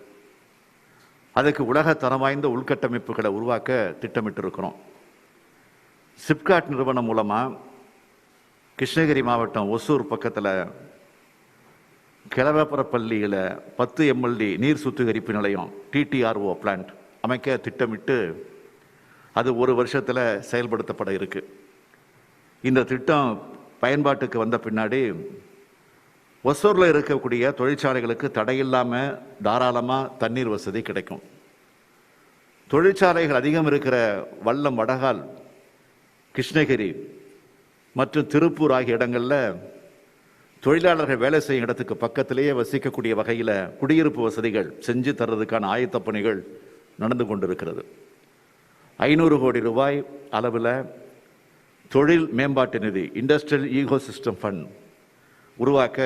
அதுக்கு உலக தரம் வாய்ந்த உள்கட்டமைப்புகளை உருவாக்க திட்டமிட்டு இருக்கிறோம். சிப்காட் நிறுவனம் மூலமாக கிருஷ்ணகிரி மாவட்டம் ஒசூர் பக்கத்தில் கிளவப்பரப்பள்ளியில் 10 MLD நீர் சுத்திகரிப்பு நிலையம் TTRO பிளான்ட் அமைக்க திட்டமிட்டு அது ஒரு வருஷத்தில் செயல்படுத்தப்பட இருக்கு. இந்த திட்டம் பயன்பாட்டுக்கு வந்த பின்னாடி ஒசூரில் இருக்கக்கூடிய தொழிற்சாலைகளுக்கு தடையில்லாமல் தாராளமாக தண்ணீர் வசதி கிடைக்கும். தொழிற்சாலைகள் அதிகம் இருக்கிற வல்லம், வடகால், கிருஷ்ணகிரி மற்றும் திருப்பூர் ஆகிய இடங்களில் தொழிலாளர்கள் வேலை செய்யும் இடத்துக்கு பக்கத்திலேயே வசிக்கக்கூடிய வகையில் குடியிருப்பு வசதிகள் செஞ்சு தர்றதுக்கான ஆயத்த பணிகள் நடந்து கொண்டிருக்கிறது. 500 கோடி ரூபாய் அளவில் தொழில் மேம்பாட்டு நிதி இண்டஸ்ட்ரியல் ஈகோசிஸ்டம் ஃபண்ட் உருவாக்க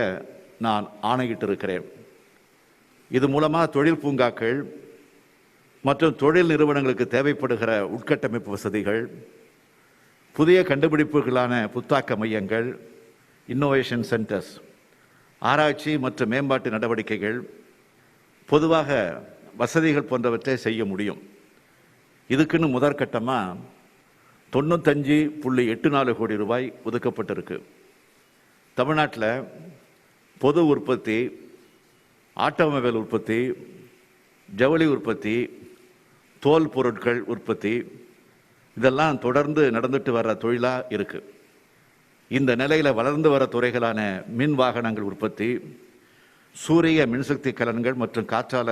நான் ஆணையிட்டு இருக்கிறேன். இது மூலமாக தொழில் பூங்காக்கள் மற்றும் தொழில் நிறுவனங்களுக்கு தேவைப்படுகிற உட்கட்டமைப்பு வசதிகள், புதிய கண்டுபிடிப்புகளான புத்தாக்க மையங்கள், இன்னோவேஷன் சென்டர்ஸ், ஆராய்ச்சி மற்றும் மேம்பாட்டு நடவடிக்கைகள், பொதுவாக வசதிகள் போன்றவற்றை செய்ய முடியும். இதுக்குன்னு முதற்கட்டமாக 95.84 கோடி ரூபாய் ஒதுக்கப்பட்டிருக்கு. தமிழ்நாட்டில் பொது உற்பத்தி, ஆட்டோமொபைல் உற்பத்தி, ஜவுளி உற்பத்தி, தோல் பொருட்கள் உற்பத்தி இதெல்லாம் தொடர்ந்து நடந்துட்டு வர்ற தொழிலாக இருக்கு. இந்த நிலையில் வளர்ந்து வர துறைகளான மின் வாகனங்கள் உற்பத்தி, சூரிய மின்சக்தி கலன்கள் மற்றும் காற்றால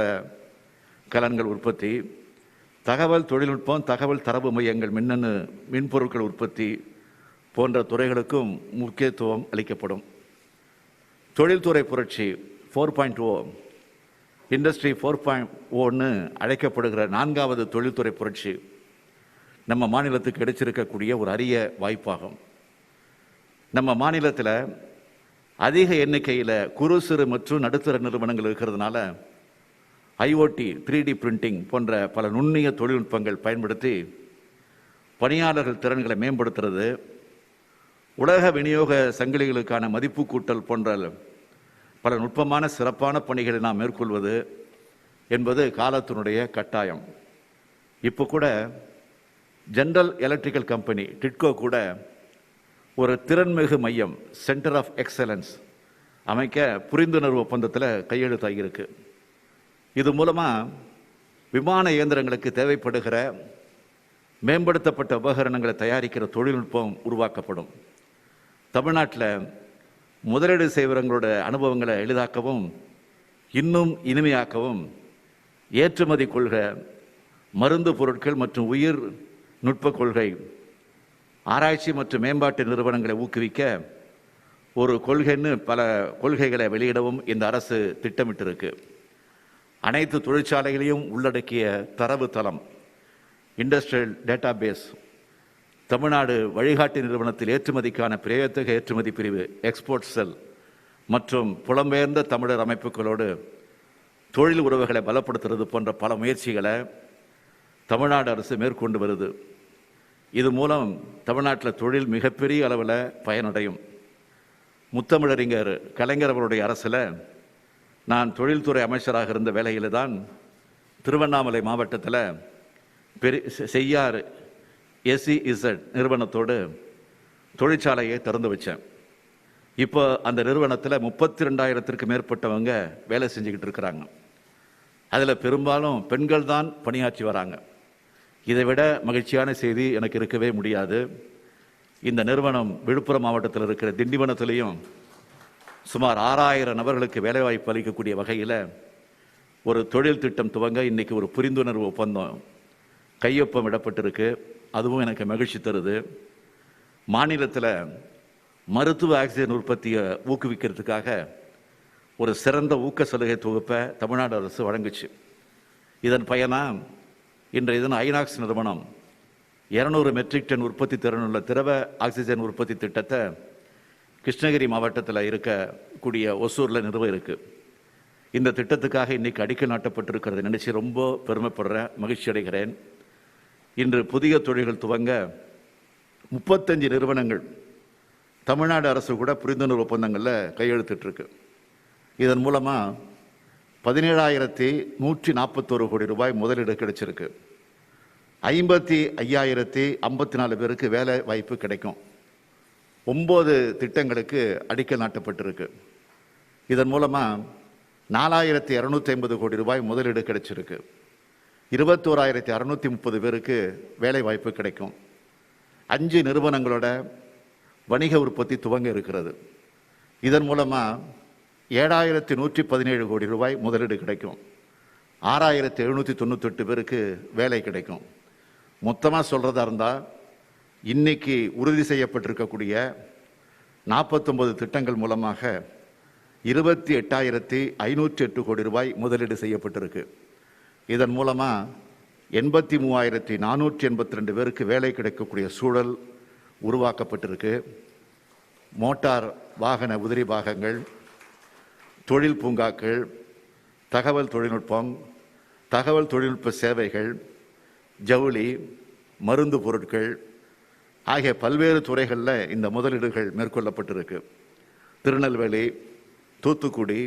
கலன்கள் உற்பத்தி, தகவல் தொழில்நுட்பம், தகவல் தரவு மையங்கள், மின்னணு மின்பொருட்கள் உற்பத்தி போன்ற துறைகளுக்கும் முக்கியத்துவம் அளிக்கப்படும். தொழில்துறை புரட்சி 4.0 இண்டஸ்ட்ரி 4.0ன்னு அழைக்கப்படுகிற 4வது தொழில்துறை புரட்சி நம்ம மாநிலத்துக்கு கிடைச்சிருக்கக்கூடிய ஒரு அரிய வாய்ப்பாகும். நம்ம மாநிலத்தில் அதிக எண்ணிக்கையில் குறு சிறு மற்றும் நடுத்தர நிறுவனங்கள் இருக்கிறதுனால IoT 3D பிரிண்டிங் போன்ற பல நுண்ணிய தொழில்நுட்பங்கள் பயன்படுத்தி பணியாளர்கள் திறன்களை மேம்படுத்துறது, உலக விநியோக சங்கிலிகளுக்கான மதிப்பு கூட்டல் போன்ற பல நுட்பமான சிறப்பான பணிகளை நாம் மேற்கொள்வது என்பது காலத்தினுடைய கட்டாயம். இப்போ கூட ஜெனரல் எலக்ட்ரிக்கல் கம்பெனி டிட்கோ கூட ஒரு திறன்மிகு மையம் சென்டர் ஆஃப் எக்ஸலன்ஸ் அமைக்க புரிந்துணர்வு ஒப்பந்தத்தில் கையெழுத்தாகியிருக்கு. இது மூலமாக விமான இயந்திரங்களுக்கு தேவைப்படுகிற மேம்படுத்தப்பட்ட உபகரணங்களை தயாரிக்கிற தொழில்நுட்பம் உருவாக்கப்படும். தமிழ்நாட்டில் முதலீடு செய்வங்களோட அனுபவங்களை எளிதாக்கவும் இன்னும் இனிமையாக்கவும் ஏற்றுமதி கொள்கை, மருந்து பொருட்கள் மற்றும் உயிர் நுட்ப கொள்கை, ஆராய்ச்சி மற்றும் மேம்பாட்டு நிறுவனங்களை ஊக்குவிக்க ஒரு கொள்கைன்னு பல கொள்கைகளை வெளியிடவும் இந்த அரசு திட்டமிட்டிருக்கு. அனைத்து தொழிற்சாலைகளையும் உள்ளடக்கிய தரவு தளம் இண்டஸ்ட்ரியல் டேட்டாபேஸ், தமிழ்நாடு வழிகாட்டி நிறுவனத்தில் ஏற்றுமதிக்கான பிரத்யேக ஏற்றுமதி பிரிவு எக்ஸ்போர்ட் செல் மற்றும் புலம்பெயர்ந்த தமிழர் அமைப்புகளோடு தொழில் உறவுகளை பலப்படுத்துறது போன்ற பல முயற்சிகளை தமிழ்நாடு அரசு மேற்கொண்டு வருது. இது மூலம் தமிழ்நாட்டில் தொழில் மிகப்பெரிய அளவில் பயனடையும். முத்தமிழறிஞர் கலைஞர் அவருடைய அரசில் நான் தொழில்துறை அமைச்சராக இருந்த வேளையில் தான் திருவண்ணாமலை மாவட்டத்தில் செய்யார் SEZ நிறுவனத்தோடு தொழிற்சாலையை திறந்து வச்சேன். இப்போ அந்த நிறுவனத்தில் 32,000த்திற்கு மேற்பட்டவங்க வேலை செஞ்சுக்கிட்டு இருக்கிறாங்க. அதில் பெரும்பாலும் பெண்கள் தான் பணியாற்றி வராங்க. இதை விட மகிழ்ச்சியான செய்தி எனக்கு இருக்கவே முடியாது. இந்த நிறுவனம் விழுப்புரம் மாவட்டத்தில் இருக்கிற திண்டிவனத்திலையும் சுமார் 6,000 நபர்களுக்கு வேலைவாய்ப்பு அளிக்கக்கூடிய வகையில் ஒரு தொழில் திட்டம் துவங்க இன்னைக்கு ஒரு புரிந்துணர்வு ஒப்பந்தம் கையொப்பம் இடப்பட்டிருக்கு. அதுவும் எனக்கு மகிழ்ச்சி தருது. மாநிலத்தில் மருத்துவ ஆக்சிஜன் உற்பத்தியை ஊக்குவிக்கிறதுக்காக ஒரு சிறந்த ஊக்க சலுகை தொகுப்பை தமிழ்நாடு அரசு வழங்குச்சு. இதன் பயனாக இன்றைய தினம் ஐநாக்ஸ் நிறுவனம் 200 மெட்ரிக் டன் உற்பத்தி திறனுள்ள திரவ ஆக்சிஜன் உற்பத்தி திட்டத்தை கிருஷ்ணகிரி மாவட்டத்தில் இருக்கக்கூடிய ஒசூரில் நிறுவ இருக்கு. இந்த திட்டத்துக்காக இன்னைக்கு அடிக்கல் நாட்டப்பட்டிருக்கிறது நினைச்சு ரொம்ப பெருமைப்படுறேன், மகிழ்ச்சி அடைகிறேன். இன்று புதிய தொழில்கள் துவங்க 35 நிறுவனங்கள் தமிழ்நாடு அரசு கூட புரிந்துணர்வு ஒப்பந்தங்களில் கையெழுத்திட்டிருக்கு. இதன் மூலமாக 17,141 கோடி ரூபாய் முதலீடு கிடைச்சிருக்கு. 55,054 பேருக்கு வேலை வாய்ப்பு கிடைக்கும். 9 திட்டங்களுக்கு அடிக்கல் நாட்டப்பட்டிருக்கு. இதன் மூலமாக 4,250 கோடி ரூபாய் முதலீடு கிடைச்சிருக்கு. 21,630 பேருக்கு வேலை வாய்ப்பு கிடைக்கும். 5 நிறுவனங்களோட வணிக உற்பத்தி துவங்க இருக்கிறது. இதன் மூலமாக 7,117 கோடி ரூபாய் முதலீடு கிடைக்கும். 6,798 பேருக்கு வேலை கிடைக்கும். மொத்தமாக சொல்கிறதா இருந்தால் இன்னைக்கு உறுதி செய்யப்பட்டிருக்கக்கூடிய 49 திட்டங்கள் மூலமாக 28,508 கோடி ரூபாய் முதலீடு செய்யப்பட்டிருக்கு. இதன் மூலமாக 83,482 பேருக்கு வேலை கிடைக்கக்கூடிய சூழல் உருவாக்கப்பட்டிருக்கு. மோட்டார் வாகன உதிரி பாகங்கள், தொழில் பூங்காக்கள், தகவல் தொழில்நுட்பம், தகவல் தொழில்நுட்ப சேவைகள், ஜவுளி, மருந்து பொருட்கள் ஆகிய பல்வேறு துறைகளில் இந்த முதலீடுகள் மேற்கொள்ளப்பட்டிருக்கு. திருநெல்வேலி, தூத்துக்குடி,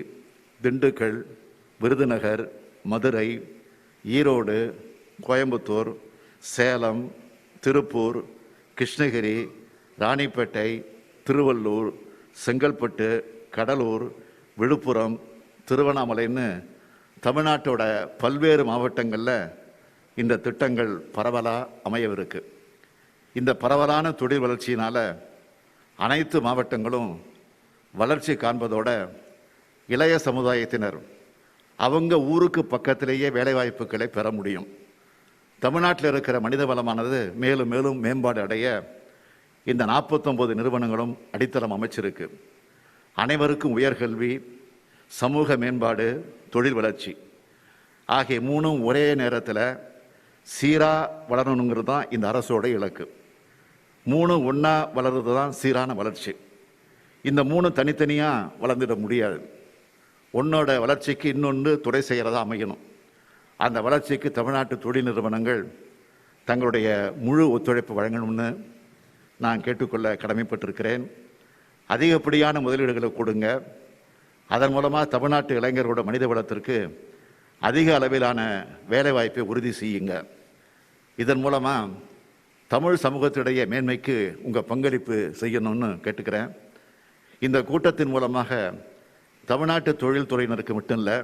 திண்டுக்கல், விருதுநகர், மதுரை, ஈரோடு, கோயம்புத்தூர், சேலம், திருப்பூர், கிருஷ்ணகிரி, ராணிப்பேட்டை, திருவள்ளூர், செங்கல்பட்டு, கடலூர், விழுப்புரம், திருவண்ணாமலைன்னு தமிழ்நாட்டோட பல்வேறு மாவட்டங்களில் இந்த திட்டங்கள் பரவலாக அமையவிருக்கு. இந்த பரவலான தொழில் வளர்ச்சியினால் அனைத்து மாவட்டங்களும் வளர்ச்சி காண்பதோட இளைய சமுதாயத்தினர் அவங்க ஊருக்கு பக்கத்திலேயே வேலைவாய்ப்புகளை பெற முடியும். தமிழ்நாட்டில் இருக்கிற மனித வளமானது மேலும் மேலும் மேம்பாடு அடைய இந்த 49 நிறுவனங்களும் அடித்தளம் அமைச்சிருக்கு. அனைவருக்கும் உயர்கல்வி, சமூக மேம்பாடு, தொழில் வளர்ச்சி ஆகிய 3 ஒரே நேரத்தில் சீராக வளரணுங்கிறது தான் இந்த அரசோட இலக்கு. 3 ஒன்றா வளர்றது தான் சீரான வளர்ச்சி. இந்த 3 தனித்தனியாக வளர்ந்துட முடியாது. ஒன்னோட வளர்ச்சிக்கு இன்னொன்று துணை செய்கிறதா அமையணும். அந்த வளர்ச்சிக்கு தமிழ்நாட்டு தொழில் நிறுவனங்கள் தங்களுடைய முழு ஒத்துழைப்பு வழங்கணும்னு நான் கேட்டுக்கொள்ள கடமைப்பட்டிருக்கிறேன். அதிகப்படியான முதலீடுகளை கொடுங்க. அதன் மூலமாக தமிழ்நாட்டு இளைஞர்களோட மனித வளத்திற்கு அதிக அளவிலான வேலைவாய்ப்பை உறுதி செய்யுங்க. இதன் மூலமாக தமிழ் சமூகத்திடையே மேன்மைக்கு உங்கள் பங்களிப்பு செய்யணும்னு கேட்டுக்கிறேன். இந்த கூட்டத்தின் மூலமாக தமிழ்நாட்டு தொழில்துறையினருக்கு மட்டும் இல்லை,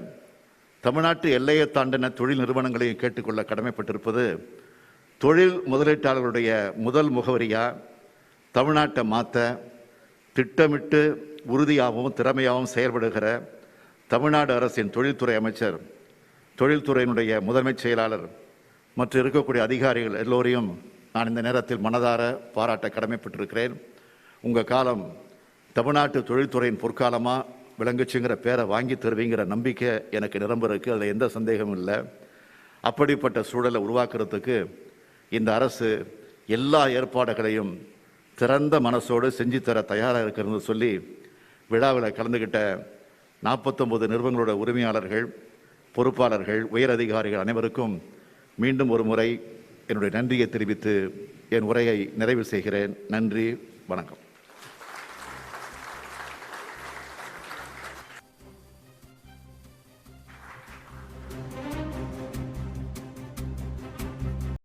தமிழ்நாட்டு எல்லையை தாண்டின தொழில் நிறுவனங்களையும் கேட்டுக்கொள்ள கடமைப்பட்டிருப்பது தொழில் முதலீட்டாளர்களுடைய முதல் முகவரியாக தமிழ்நாட்டை மாற்ற திட்டமிட்டு உறுதியாகவும் திறமையாகவும் செயல்படுகிற தமிழ்நாடு அரசின் தொழில்துறை அமைச்சர், தொழில்துறையினுடைய முதன்மைச் செயலாளர் மற்றும் இருக்கக்கூடிய அதிகாரிகள் எல்லோரையும் நான் இந்த நேரத்தில் மனதார பாராட்ட கடமைப்பட்டிருக்கிறேன். உங்கள் காலம் தமிழ்நாட்டு தொழில்துறையின் பொற்காலமாக விளங்குச்சுங்கிற பேரை வாங்கி தருவீங்கிற நம்பிக்கை எனக்கு நிரம்ப இருக்குது. அதில் எந்த சந்தேகமும் இல்லை. அப்படிப்பட்ட சூழலை உருவாக்குறதுக்கு இந்த அரசு எல்லா ஏற்பாடுகளையும் திறந்த மனசோடு செஞ்சு தர தயாராக இருக்கிறது சொல்லி விழாவில் கலந்துக்கிட்ட 49 நிறுவனங்களோட உரிமையாளர்கள், பொறுப்பாளர்கள், உயரதிகாரிகள் அனைவருக்கும் மீண்டும் ஒரு முறை என்னுடைய நன்றியை தெரிவித்து என் உரையை நிறைவு செய்கிறேன். நன்றி, வணக்கம்.